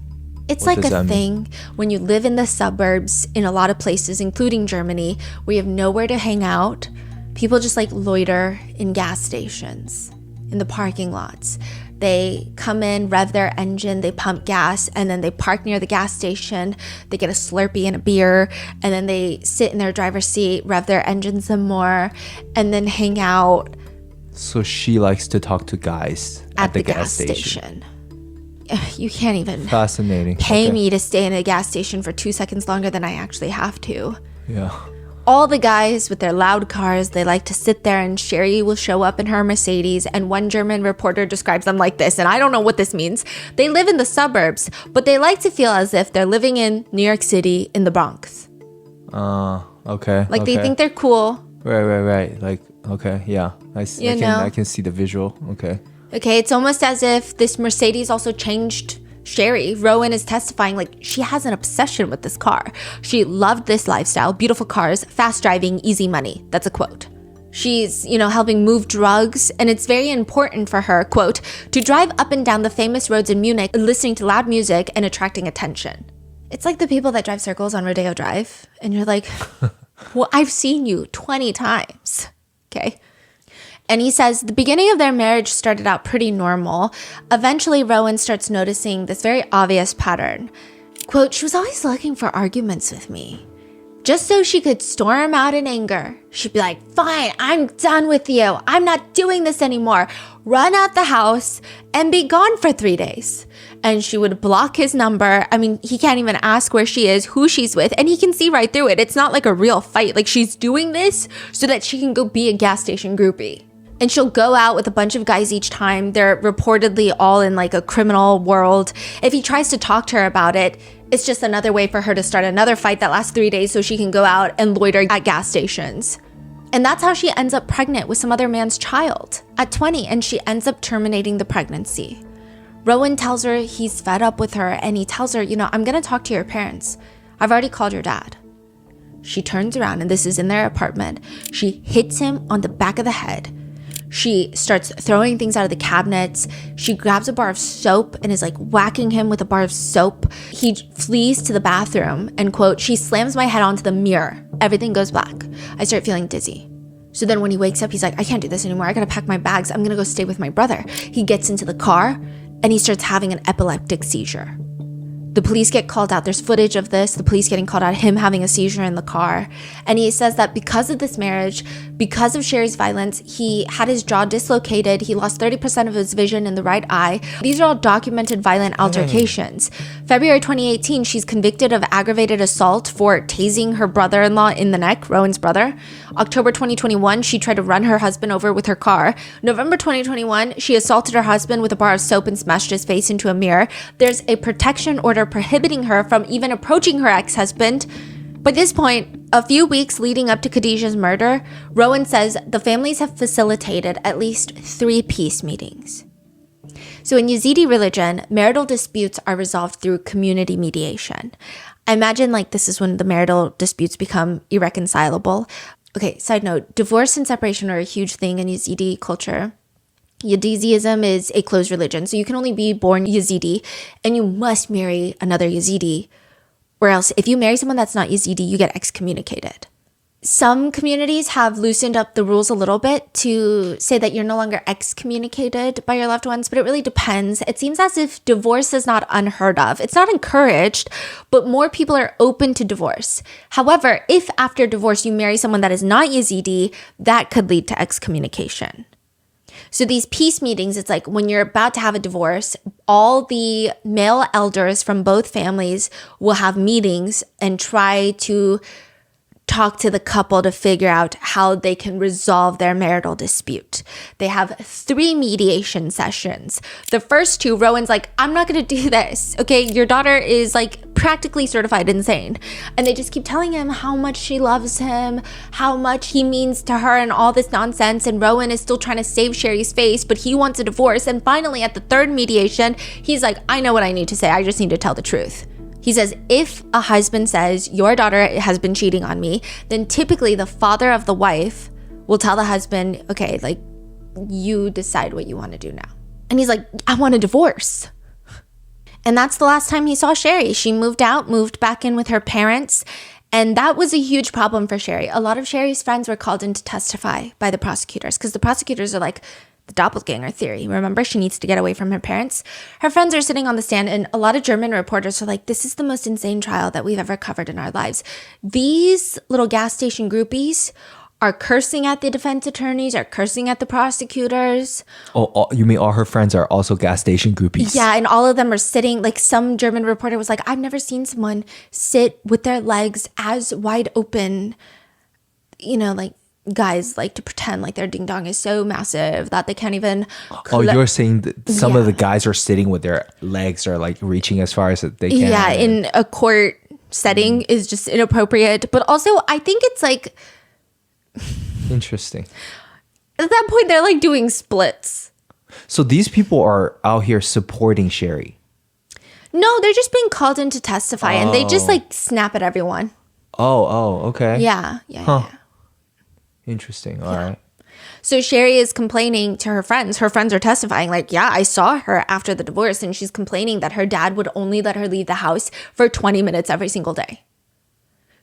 It's like a thing when you live in the suburbs in a lot of places, including Germany, where you have nowhere to hang out. People just like loiter in gas stations, in the parking lots. They come in, rev their engine, they pump gas, and then they park near the gas station. They get a Slurpee and a beer, and then they sit in their driver's seat, rev their engine some more, and then hang out. So she likes to talk to guys at the gas station. You can't even Fascinating. pay me to stay in a gas station for 2 seconds longer than I actually have to. Yeah. All the guys with their loud cars, they like to sit there, and Sherry will show up in her Mercedes, and one German reporter describes them like this, and I don't know what this means. They live in the suburbs, but they like to feel as if they're living in New York City in the Bronx. Okay. Like they think they're cool. Right. Like, okay, yeah. I can see the visual. Okay. Okay, it's almost as if this Mercedes also changed Sherry. Rowan is testifying like she has an obsession with this car. She loved this lifestyle, beautiful cars, fast driving, easy money. That's a quote. She's, helping move drugs, and it's very important for her, quote, to drive up and down the famous roads in Munich, listening to loud music and attracting attention. It's like the people that drive circles on Rodeo Drive, and you're like, well, I've seen you 20 times, okay? And he says the beginning of their marriage started out pretty normal. Eventually, Rowan starts noticing this very obvious pattern. Quote, she was always looking for arguments with me. just so she could storm out in anger. She'd be like, fine, I'm done with you. I'm not doing this anymore. Run out the house and be gone for 3 days. And she would block his number. I mean, he can't even ask where she is, who she's with, and he can see right through it. It's not like a real fight. Like, she's doing this so that she can go be a gas station groupie. And she'll go out with a bunch of guys each time. They're reportedly all in like a criminal world. If he tries to talk to her about it, it's just another way for her to start another fight that lasts 3 days so she can go out and loiter at gas stations. And that's how she ends up pregnant with some other man's child at 20, and she ends up terminating the pregnancy. Rowan tells her he's fed up with her, and he tells her, I'm going to talk to your parents. I've already called your dad. She turns around, and this is in their apartment. She hits him on the back of the head. She starts throwing things out of the cabinets. She grabs a bar of soap and is like whacking him with a bar of soap. He flees to the bathroom and, quote, she slams my head onto the mirror. Everything goes black. I start feeling dizzy. So then when he wakes up, he's like, I can't do this anymore. I gotta pack my bags. I'm gonna go stay with my brother. He gets into the car and he starts having an epileptic seizure. The police get called out. There's footage of this, the police getting called out, him having a seizure in the car. And he says that because of this marriage, because of Sherry's violence, he had his jaw dislocated. He lost 30% of his vision in the right eye. These are all documented violent altercations. February 2018, she's convicted of aggravated assault for tasing her brother-in-law in the neck, Rowan's brother. October 2021, she tried to run her husband over with her car. November 2021, she assaulted her husband with a bar of soap and smashed his face into a mirror. There's a protection order prohibiting her from even approaching her ex-husband. By this point, a few weeks leading up to Khadijah's murder, Rowan says the families have facilitated at least 3 peace meetings. So in Yazidi religion, marital disputes are resolved through community mediation. I imagine like this is when the marital disputes become irreconcilable. Okay, side note, divorce and separation are a huge thing in Yazidi culture. Yazidism is a closed religion, so you can only be born Yazidi and you must marry another Yazidi, or else if you marry someone that's not Yazidi, you get excommunicated. Some communities have loosened up the rules a little bit to say that you're no longer excommunicated by your loved ones, but it really depends. It seems as if divorce is not unheard of. It's not encouraged, but more people are open to divorce. However, if after divorce you marry someone that is not Yazidi, that could lead to excommunication. So these peace meetings, it's like when you're about to have a divorce, all the male elders from both families will have meetings and try to talk to the couple to figure out how they can resolve their marital dispute. They have 3 mediation sessions. The first 2, Rowan's like, I'm not going to do this. Okay, your daughter is like practically certified insane. And they just keep telling him how much she loves him, how much he means to her and all this nonsense. And Rowan is still trying to save Sherry's face, but he wants a divorce. And finally, at the 3rd mediation, he's like, I know what I need to say. I just need to tell the truth. He says, if a husband says, your daughter has been cheating on me, then typically the father of the wife will tell the husband, okay, like, you decide what you want to do now. And he's like, I want a divorce. And that's the last time he saw Sherry. She moved out, moved back in with her parents. And that was a huge problem for Sherry. A lot of Sherry's friends were called in to testify by the prosecutors because the prosecutors are like, the doppelganger theory. Remember, she needs to get away from her parents. Her friends are sitting on the stand and a lot of German reporters are like, this is the most insane trial that we've ever covered in our lives. These little gas station groupies are cursing at the defense attorneys, are cursing at the prosecutors. Oh, you mean all her friends are also gas station groupies? Yeah, and all of them are sitting, like some German reporter was like, I've never seen someone sit with their legs as wide open, like guys like to pretend like their ding dong is so massive that they can't even you're saying that some of the guys are sitting with their legs are like reaching as far as they can. Yeah, in a court setting is just inappropriate. But also I think it's like interesting. At that point they're like doing splits. So these people are out here supporting Sherry. No, they're just being called in to testify and they just like snap at everyone. Oh, okay. Yeah. Yeah. Interesting. All right. So Sherry is complaining to her friends. Her friends are testifying like, yeah, I saw her after the divorce and she's complaining that her dad would only let her leave the house for 20 minutes every single day.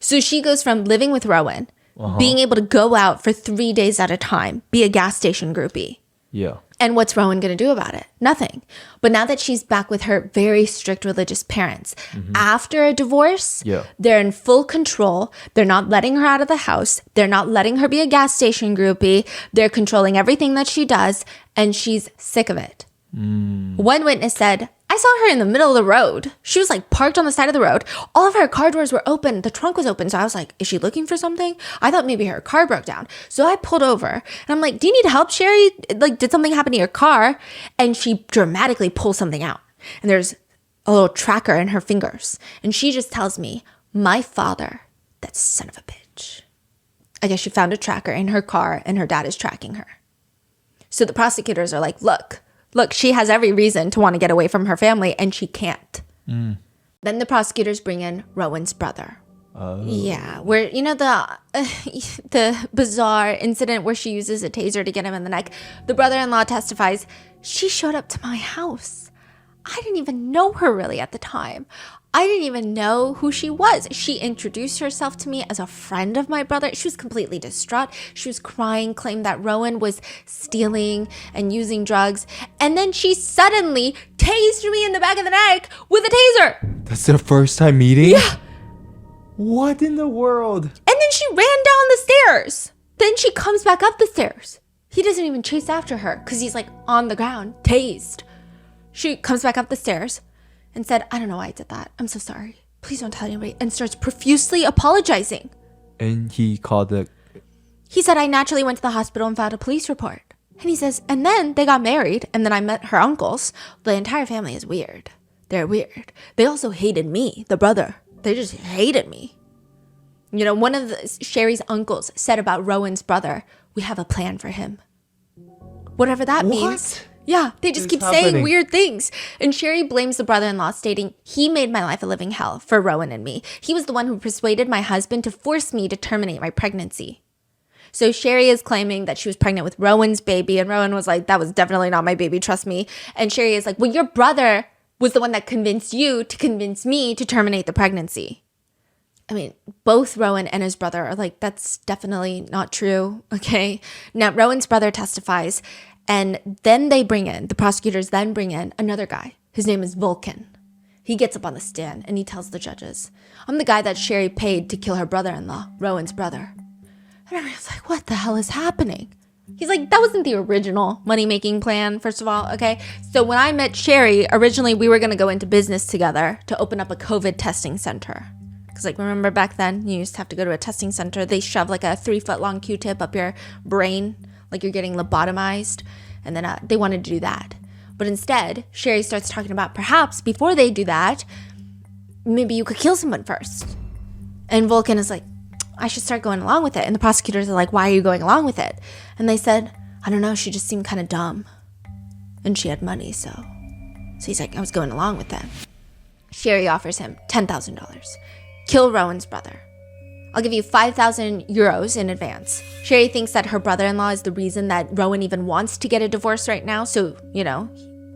So she goes from living with Rowan, being able to go out for 3 days at a time, be a gas station groupie. Yeah. And what's Rowan going to do about it? Nothing. But now that she's back with her very strict religious parents, after a divorce, they're in full control. They're not letting her out of the house. They're not letting her be a gas station groupie. They're controlling everything that she does, and she's sick of it. One witness said, I saw her in the middle of the road. She was like parked on the side of the road. All of her car doors were open. The trunk was open. So I was like, is she looking for something? I thought maybe her car broke down. So I pulled over and I'm like, do you need help, Sherry? Like, did something happen to your car? And she dramatically pulls something out. And there's a little tracker in her fingers. And she just tells me, my father, that son of a bitch. I guess she found a tracker in her car and her dad is tracking her. So the prosecutors are like, look, she has every reason to want to get away from her family, and she can't. Then the prosecutors bring in Rowan's brother. Yeah, where, you know, the bizarre incident where she uses a taser to get him in the neck. The brother-in-law testifies, she showed up to my house. I didn't even know her really at the time. I didn't even know who she was. She introduced herself to me as a friend of my brother. She was completely distraught. She was crying, claimed that Rowan was stealing and using drugs. And then she suddenly tased me in the back of the neck with a taser. That's their first time meeting? Yeah. What in the world? And then she ran down the stairs. Then she comes back up the stairs. He doesn't even chase after her because he's like on the ground, tased. She comes back up the stairs and said, I don't know why I did that. I'm so sorry. Please don't tell anybody. And starts profusely apologizing. And he called the... He said, I naturally went to the hospital and filed a police report. And he says, and then they got married. And then I met her uncles. The entire family is weird. They're weird. They also hated me, the brother. They just hated me. You know, one of Sherry's uncles said about Rowan's brother, we have a plan for him. Whatever that means. Yeah, they just keep saying weird things. And Sherry blames the brother-in-law, stating, he made my life a living hell for Rowan and me. He was the one who persuaded my husband to force me to terminate my pregnancy. So Sherry is claiming that she was pregnant with Rowan's baby. And Rowan was like, that was definitely not my baby, trust me. And Sherry is like, well, your brother was the one that convinced you to convince me to terminate the pregnancy. I mean, both Rowan and his brother are like, that's definitely not true, okay? Now, Rowan's brother testifies. And then the prosecutors then bring in another guy. His name is Vulcan. He gets up on the stand and he tells the judges, I'm the guy that Sherry paid to kill her brother-in-law, Rowan's brother. And everyone's like, what the hell is happening? He's like, that wasn't the original money-making plan, first of all, okay? So when I met Sherry, originally we were going to go into business together to open up a COVID testing center. Because like, remember back then, you used to have to go to a testing center. They shove like a 3-foot-long Q-tip up your brain, like you're getting lobotomized, and then they wanted to do that. But instead, Sherry starts talking about perhaps before they do that, maybe you could kill someone first. And Vulcan is like, I should start going along with it. And the prosecutors are like, why are you going along with it? And they said, I don't know, she just seemed kind of dumb. And she had money, so he's like, I was going along with it. Sherry offers him $10,000. Kill Rowan's brother. I'll give you 5,000 euros in advance. Sherry thinks that her brother-in-law is the reason that Rowan even wants to get a divorce right now. So, you know,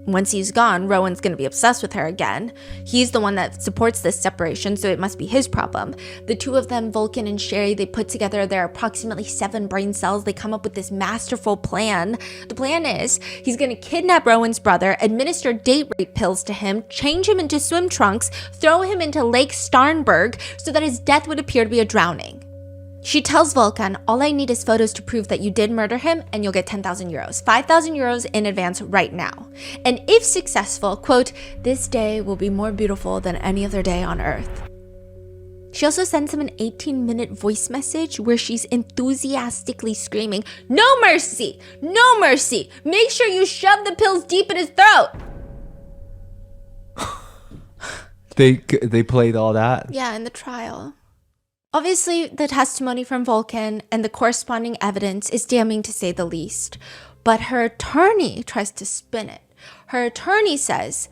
once he's gone, Rowan's going to be obsessed with her again. He's the one that supports this separation, so it must be his problem. The two of them, Vulcan and Sherry, they put together their approximately 7 brain cells. They come up with this masterful plan. The plan is he's going to kidnap Rowan's brother, administer date rape pills to him, change him into swim trunks, throw him into Lake Starnberg so that his death would appear to be a drowning. She tells Vulcan, all I need is photos to prove that you did murder him and you'll get 10,000 euros. 5,000 euros in advance right now. And if successful, quote, this day will be more beautiful than any other day on earth. She also sends him an 18-minute voice message where she's enthusiastically screaming, no mercy, no mercy. Make sure you shove the pills deep in his throat. They played all that? Yeah, in the trial. Obviously, the testimony from Vulcan and the corresponding evidence is damning to say the least. But her attorney tries to spin it. Her attorney says,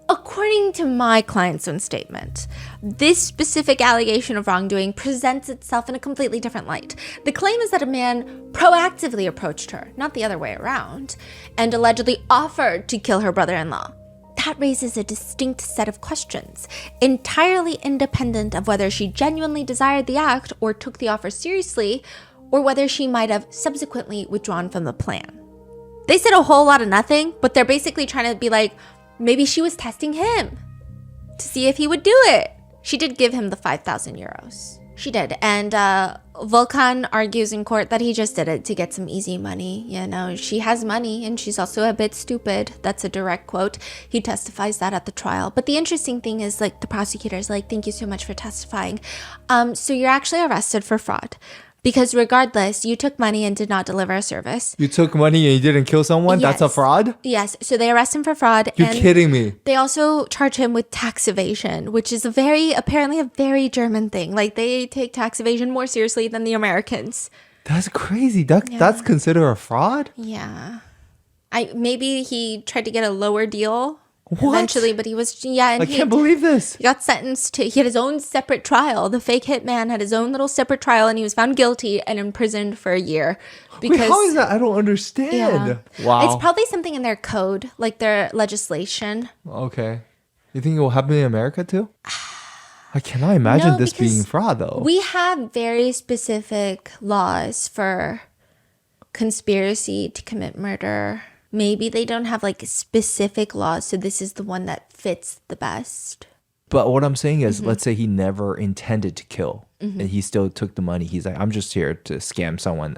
according to my client's own statement, this specific allegation of wrongdoing presents itself in a completely different light. The claim is that a man proactively approached her, not the other way around, and allegedly offered to kill her brother-in-law. That raises a distinct set of questions, entirely independent of whether she genuinely desired the act or took the offer seriously, or whether she might have subsequently withdrawn from the plan. They said a whole lot of nothing, but they're basically trying to be like, maybe she was testing him to see if he would do it. She did give him the 5,000 euros. She did. And Volkan argues in court that he just did it to get some easy money. You know, she has money and she's also a bit stupid. That's a direct quote. He testifies that at the trial. But the interesting thing is, like, the prosecutor's like, thank you so much for testifying. So you're actually arrested for fraud. Because regardless, you took money and did not deliver a service. You took money and you didn't kill someone? Yes. That's a fraud? Yes. So they arrest him for fraud. You're kidding me. They also charge him with tax evasion, which is apparently a very German thing. Like, they take tax evasion more seriously than the Americans. That's crazy. That's considered a fraud? Yeah. Maybe he tried to get a lower deal. What? Eventually, but he was, and I can't believe this. He got sentenced to, he had his own separate trial. The fake hitman had his own little separate trial, and he was found guilty and imprisoned for a year. Because, wait, how is that? I don't understand. Yeah. Wow. It's probably something in their code, like their legislation. Okay. You think it will happen in America too? I cannot imagine this being fraud though. We have very specific laws for conspiracy to commit murder. Maybe they don't have like specific laws, so this is the one that fits the best. But what I'm saying is, let's say he never intended to kill and he still took the money. He's like, I'm just here to scam someone.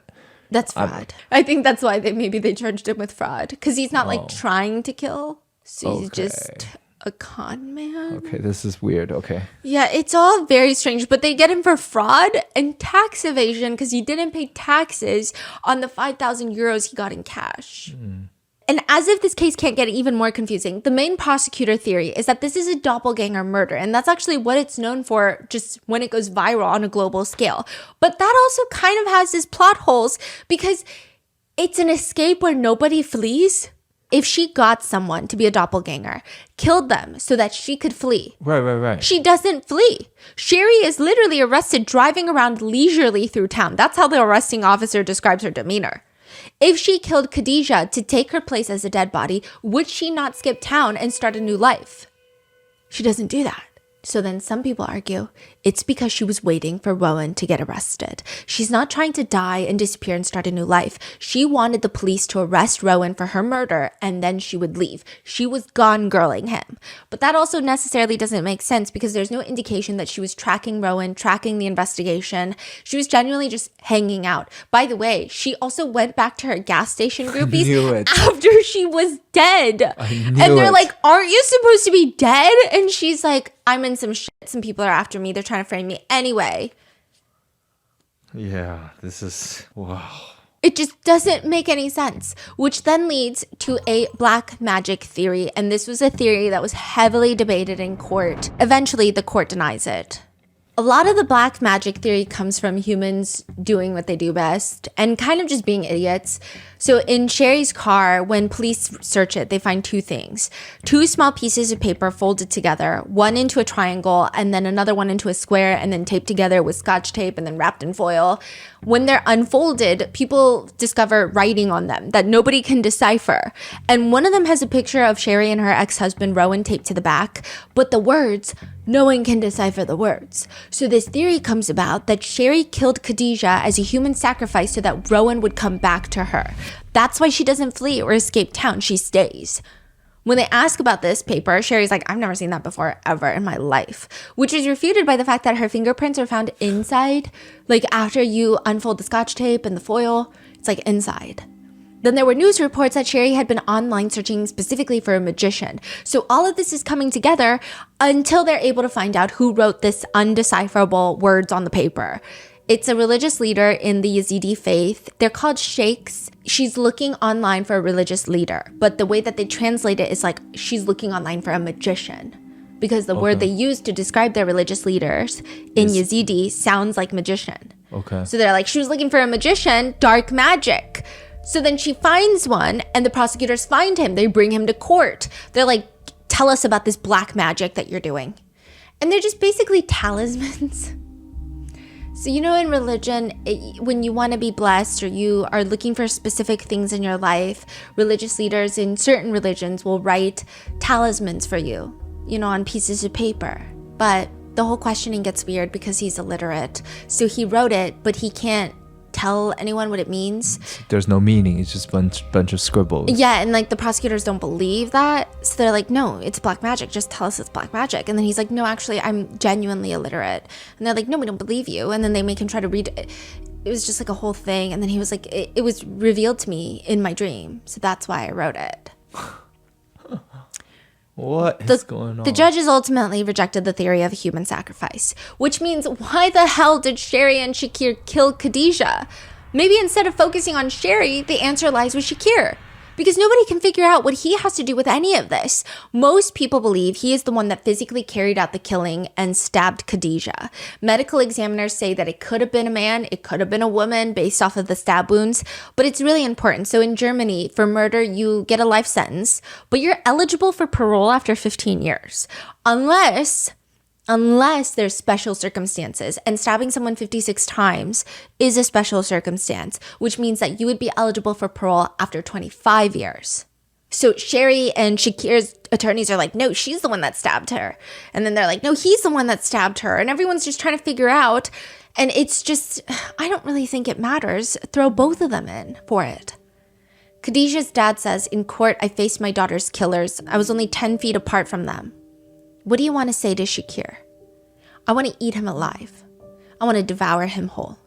That's fraud. I think that's why they charged him with fraud, because he's not like trying to kill. So he's just a con man. Okay, this is weird. Okay. Yeah, it's all very strange, but they get him for fraud and tax evasion because he didn't pay taxes on the 5,000 euros he got in cash. And as if this case can't get even more confusing, the main prosecutor theory is that this is a doppelganger murder, and that's actually what it's known for just when it goes viral on a global scale. But that also kind of has its plot holes because it's an escape where nobody flees. If she got someone to be a doppelganger, killed them so that she could flee. Right. She doesn't flee. Sherry is literally arrested driving around leisurely through town. That's how the arresting officer describes her demeanor. If she killed Khadija to take her place as a dead body, would she not skip town and start a new life? She doesn't do that. So then some people argue it's because she was waiting for Rowan to get arrested. She's not trying to die and disappear and start a new life. She wanted the police to arrest Rowan for her murder and then she would leave. She was gone girling him. But that also necessarily doesn't make sense because there's no indication that she was tracking Rowan, tracking the investigation. She was genuinely just hanging out. By the way, she also went back to her gas station groupies after she was dead. And they're like, aren't you supposed to be dead? And she's like, I'm in some shit. Some people are after me. They're trying to frame me. Anyway. Yeah, this is, wow. It just doesn't make any sense, which then leads to a black magic theory. And this was a theory that was heavily debated in court. Eventually, the court denies it. A lot of the black magic theory comes from humans doing what they do best and kind of just being idiots. So in Sherry's car, when police search it, they find two things. Two small pieces of paper folded together, one into a triangle and then another one into a square and then taped together with scotch tape and then wrapped in foil. When they're unfolded, people discover writing on them that nobody can decipher. And one of them has a picture of Sherry and her ex-husband Rowan taped to the back, but the words, no one can decipher the words. So this theory comes about that Sherry killed Khadija as a human sacrifice so that Rowan would come back to her. That's why she doesn't flee or escape town. She stays. When they ask about this paper, Sherry's like, I've never seen that before ever in my life, which is refuted by the fact that her fingerprints are found inside. Like after you unfold the scotch tape and the foil, it's like inside. Then there were news reports that Sherry had been online searching specifically for a magician. So all of this is coming together until they're able to find out who wrote this undecipherable words on the paper. It's a religious leader in the Yazidi faith. They're called sheikhs. She's looking online for a religious leader, but the way that they translate it is like she's looking online for a magician because the word they use to describe their religious leaders in Yazidi sounds like magician. Okay. So they're like, she was looking for a magician, dark magic. So then she finds one and the prosecutors find him. They bring him to court. They're like, tell us about this black magic that you're doing. And they're just basically talismans. So, you know, in religion, when you want to be blessed or you are looking for specific things in your life, religious leaders in certain religions will write talismans for you, you know, on pieces of paper. But the whole questioning gets weird because he's illiterate. So he wrote it, but he can't tell anyone what it means. There's no meaning. It's just bunch of scribbles. Yeah, and like the prosecutors don't believe that. So they're like, no, it's black magic. Just tell us it's black magic. And then he's like, no, actually, I'm genuinely illiterate. And they're like, no, we don't believe you. And then they make him try to read it. It was just like a whole thing. And then he was like, it was revealed to me in my dream. So that's why I wrote it. What is going on? The judges ultimately rejected the theory of human sacrifice, which means why the hell did Sherry and Shakir kill Khadijah? Maybe instead of focusing on Sherry, the answer lies with Shakir. Because nobody can figure out what he has to do with any of this. Most people believe he is the one that physically carried out the killing and stabbed Khadijah. Medical examiners say that it could have been a man, it could have been a woman based off of the stab wounds, but it's really important. So in Germany, for murder, you get a life sentence, but you're eligible for parole after 15 years. Unless there's special circumstances, and stabbing someone 56 times is a special circumstance, which means that you would be eligible for parole after 25 years. So Sherry and Shakir's attorneys are like, no, she's the one that stabbed her. And then they're like, no, he's the one that stabbed her. And everyone's just trying to figure out. And it's just, I don't really think it matters. Throw both of them in for it. Khadijah's dad says, in court, I faced my daughter's killers. I was only 10 feet apart from them. What do you want to say to Shakir? I want to eat him alive. I want to devour him whole.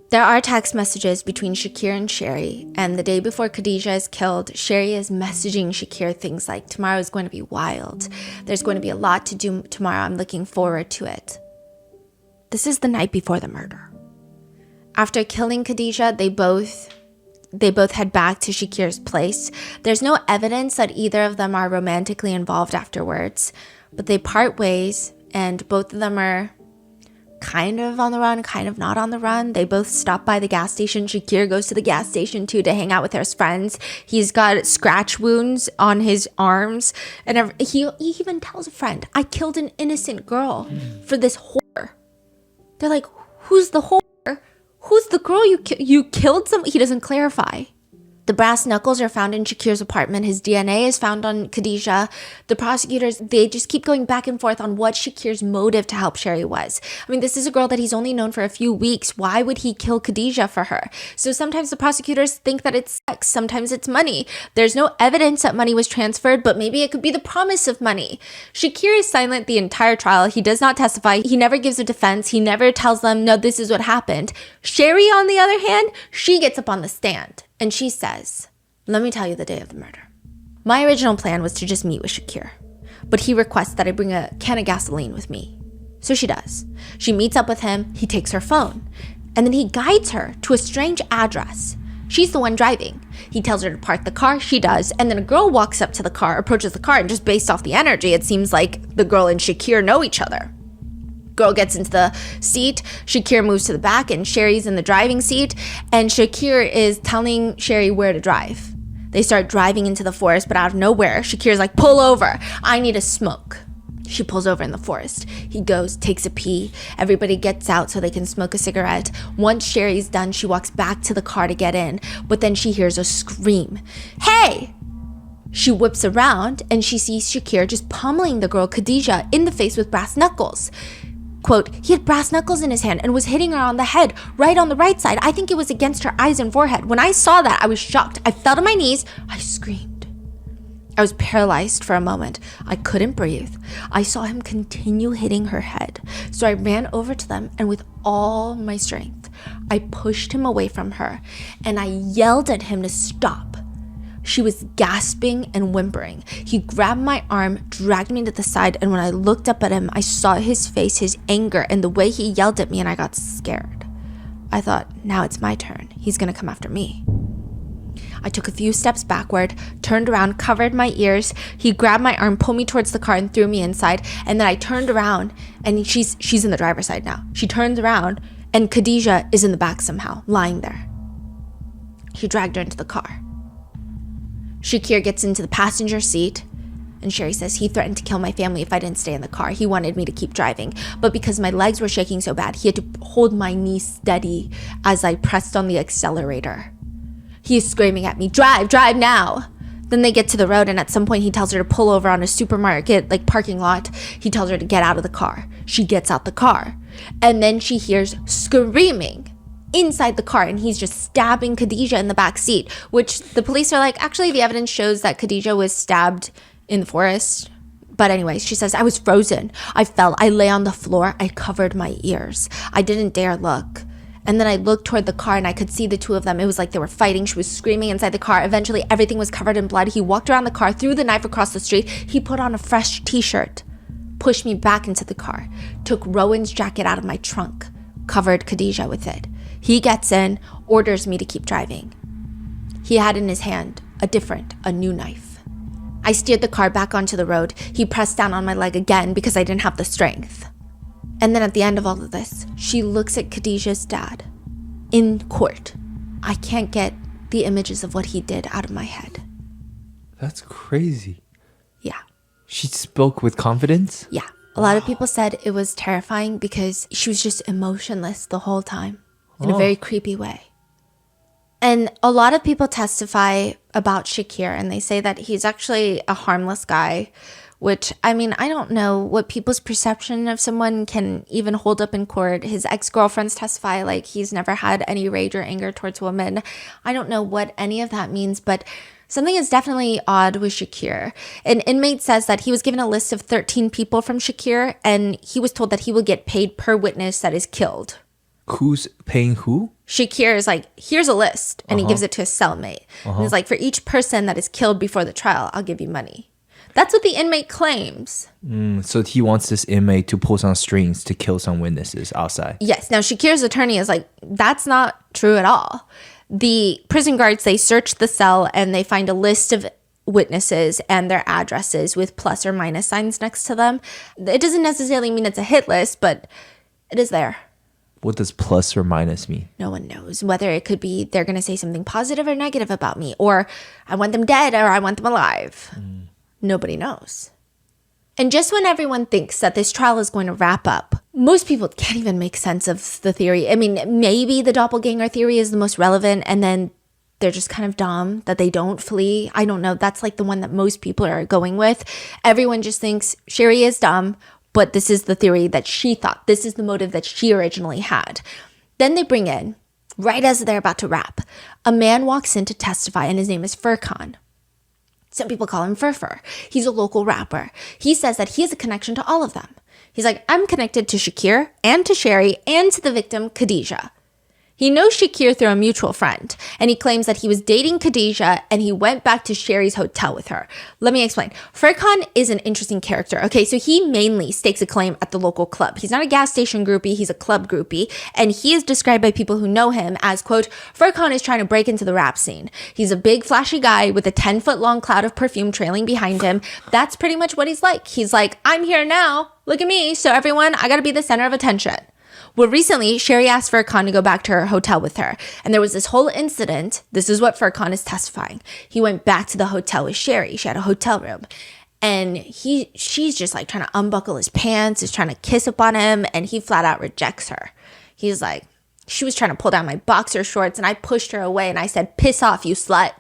There are text messages between Shakir and Sherry, and the day before Khadijah is killed, Sherry is messaging Shakir things like, tomorrow is going to be wild. There's going to be a lot to do tomorrow. I'm looking forward to it. This is the night before the murder. After killing Khadijah, they both head back to Shakir's place. There's no evidence that either of them are romantically involved afterwards. But they part ways, and both of them are kind of on the run, kind of not on the run. They both stop by the gas station. Shakir goes to the gas station too to hang out with his friends. He's got scratch wounds on his arms. And he even tells a friend, I killed an innocent girl for this whore. They're like, who's the whore? Who's the girl you killed? He doesn't clarify. The brass knuckles are found in Shakir's apartment. His DNA is found on Khadijah. The prosecutors, they just keep going back and forth on what Shakir's motive to help Sherry was. I mean, this is a girl that he's only known for a few weeks. Why would he kill Khadijah for her? So sometimes the prosecutors think that it's sex. Sometimes it's money. There's no evidence that money was transferred, but maybe it could be the promise of money. Shakir is silent the entire trial. He does not testify. He never gives a defense. He never tells them, no, this is what happened. Sherry, on the other hand, she gets up on the stand. And she says, let me tell you the day of the murder. My original plan was to just meet with Shakir, but he requests that I bring a can of gasoline with me. So she does. She meets up with him. He takes her phone, and then he guides her to a strange address. She's the one driving. He tells her to park the car. She does. And then a girl walks up to the car, approaches the car, and just based off the energy, it seems like the girl and Shakir know each other. Girl gets into the seat, Shakir moves to the back, and Sherry's in the driving seat, and Shakir is telling Sherry where to drive. They start driving into the forest, but out of nowhere, Shakir's like, pull over, I need a smoke. She pulls over in the forest. He goes, takes a pee. Everybody gets out so they can smoke a cigarette. Once Sherry's done, she walks back to the car to get in, but then she hears a scream. Hey! She whips around, and she sees Shakir just pummeling the girl Khadijah in the face with brass knuckles. Quote, he had brass knuckles in his hand and was hitting her on the head, right on the right side. I think it was against her eyes and forehead. When I saw that, I was shocked. I fell to my knees. I screamed. I was paralyzed for a moment. I couldn't breathe. I saw him continue hitting her head. So I ran over to them, and with all my strength, I pushed him away from her, and I yelled at him to stop. She was gasping and whimpering. He grabbed my arm, dragged me to the side, and when I looked up at him, I saw his face, his anger, and the way he yelled at me, and I got scared. I thought, now it's my turn. He's gonna come after me. I took a few steps backward, turned around, covered my ears. He grabbed my arm, pulled me towards the car, and threw me inside. And then I turned around, and she's in the driver's side now. She turns around, and Khadijah is in the back somehow, lying there. He dragged her into the car. Shakir gets into the passenger seat, and Sherry says he threatened to kill my family if I didn't stay in the car. He wanted me to keep driving, but because my legs were shaking so bad, he had to hold my knee steady as I pressed on the accelerator. He is screaming at me, drive now. Then they get to the road, and at some point he tells her to pull over on a supermarket, like parking lot. He tells her to get out of the car. She gets out the car, and then she hears screaming inside the car and he's just stabbing Khadijah in the back seat, which the police are like, actually, the evidence shows that Khadijah was stabbed in the forest. But anyways, she says, I was frozen. I fell. I lay on the floor. I covered my ears. I didn't dare look. And then I looked toward the car and I could see the two of them. It was like they were fighting. She was screaming inside the car. Eventually, everything was covered in blood. He walked around the car, threw the knife across the street. He put on a fresh t-shirt, pushed me back into the car, took Rowan's jacket out of my trunk, covered Khadijah with it. He gets in, orders me to keep driving. He had in his hand a new knife. I steered the car back onto the road. He pressed down on my leg again because I didn't have the strength. And then at the end of all of this, she looks at Khadijah's dad in court. I can't get the images of what he did out of my head. That's crazy. Yeah. She spoke with confidence? Yeah. A lot of people said it was terrifying because she was just emotionless the whole time in a very creepy way. And a lot of people testify about Shakir and they say that he's actually a harmless guy, which, I mean, I don't know what people's perception of someone can even hold up in court. His ex-girlfriends testify like he's never had any rage or anger towards women. I don't know what any of that means, but something is definitely odd with Shakir. An inmate says that he was given a list of 13 people from Shakir and he was told that he will get paid per witness that is killed. Who's paying who? Shakir is like, here's a list, and he gives it to his cellmate. And he's like, for each person that is killed before the trial, I'll give you money. That's what the inmate claims. So he wants this inmate to pull some strings to kill some witnesses outside. Yes. Now, Shakir's attorney is like, that's not true at all. The prison guards, they search the cell, and they find a list of witnesses and their addresses with plus or minus signs next to them. It doesn't necessarily mean it's a hit list, but it is there. What does plus or minus mean? No one knows. Whether it could be they're going to say something positive or negative about me, or I want them dead or I want them alive. Nobody knows. And just when everyone thinks that this trial is going to wrap up, most people can't even make sense of the theory. I mean, maybe the doppelganger theory is the most relevant, and then they're just kind of dumb that they don't flee. I don't know. That's like the one that most people are going with. Everyone just thinks Sherry is dumb, but this is the theory that she thought. This is the motive that she originally had. Then they bring in, right as they're about to wrap, a man walks in to testify, and his name is Furkan. Some people call him Furfur. He's a local rapper. He says that he has a connection to all of them. He's like, I'm connected to Shakir and to Sherry and to the victim, Khadijah. He knows Shakir through a mutual friend, and he claims that he was dating Khadijah and he went back to Sherry's hotel with her. Let me explain. Furkan is an interesting character. Okay, so he mainly stakes a claim at the local club. He's not a gas station groupie, he's a club groupie, and he is described by people who know him as, quote, Furkan is trying to break into the rap scene. He's a big flashy guy with a 10-foot long cloud of perfume trailing behind him. That's pretty much what he's like. He's like, I'm here now, look at me, so everyone, I gotta be the center of attention. Well, recently, Sherry asked Furkan to go back to her hotel with her. And there was this whole incident. This is what Furkan is testifying. He went back to the hotel with Sherry. She had a hotel room. And she's just like trying to unbuckle his pants, is trying to kiss up on him. And he flat out rejects her. He's like, she was trying to pull down my boxer shorts and I pushed her away and I said, piss off, you slut.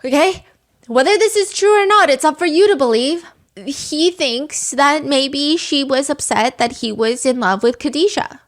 Okay? Whether this is true or not, it's up for you to believe. He thinks that maybe she was upset that he was in love with Khadijah.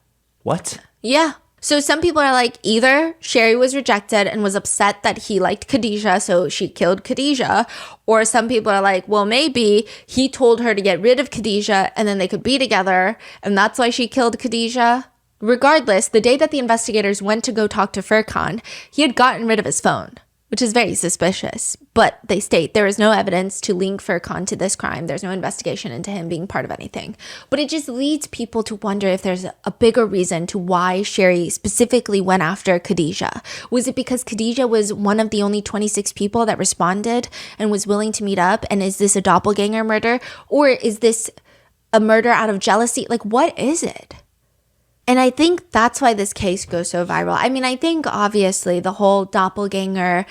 What? Yeah. So some people are like, either Sherry was rejected and was upset that he liked Khadijah, so she killed Khadijah. Or some people are like, well, maybe he told her to get rid of Khadijah and then they could be together. And that's why she killed Khadijah. Regardless, the day that the investigators went to go talk to Furkan, he had gotten rid of his phone, which is very suspicious. But they state there is no evidence to link Furkan to this crime. There's no investigation into him being part of anything. But it just leads people to wonder if there's a bigger reason to why Sherry specifically went after Khadijah. Was it because Khadijah was one of the only 26 people that responded and was willing to meet up? And is this a doppelganger murder? Or is this a murder out of jealousy? Like, what is it? And I think that's why this case goes so viral. I mean, I think obviously the whole doppelganger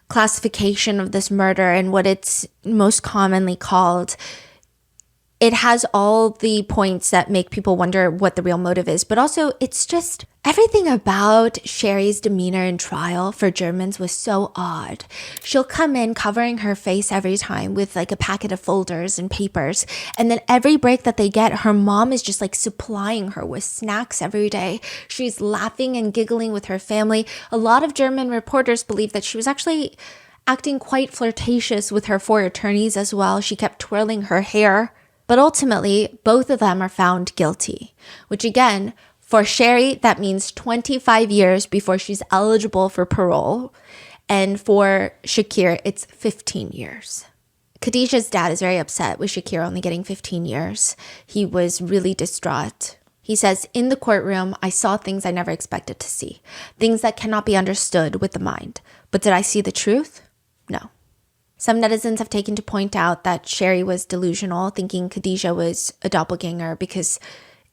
classification of this murder and what it's most commonly called It has all the points that make people wonder what the real motive is, but also it's just everything about Sherry's demeanor in trial for Germans was so odd. She'll come in covering her face every time with like a packet of folders and papers, and then every break that they get, her mom is just like supplying her with snacks every day. She's laughing and giggling with her family. A lot of German reporters believe that she was actually acting quite flirtatious with her 4 attorneys as well. She kept twirling her hair. But ultimately, both of them are found guilty, which again, for Sherry, that means 25 years before she's eligible for parole. And for Shakir, it's 15 years. Khadijah's dad is very upset with Shakir only getting 15 years. He was really distraught. He says, in the courtroom, I saw things I never expected to see, things that cannot be understood with the mind. But did I see the truth? No. Some netizens have taken to point out that Sherry was delusional, thinking Khadijah was a doppelganger because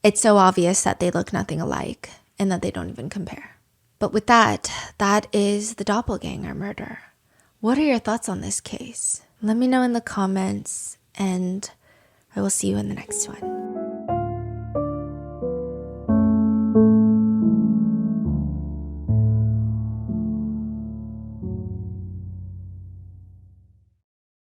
it's so obvious that they look nothing alike and that they don't even compare. But with that is the doppelganger murder. What are your thoughts on this case? Let me know in the comments, and I will see you in the next one.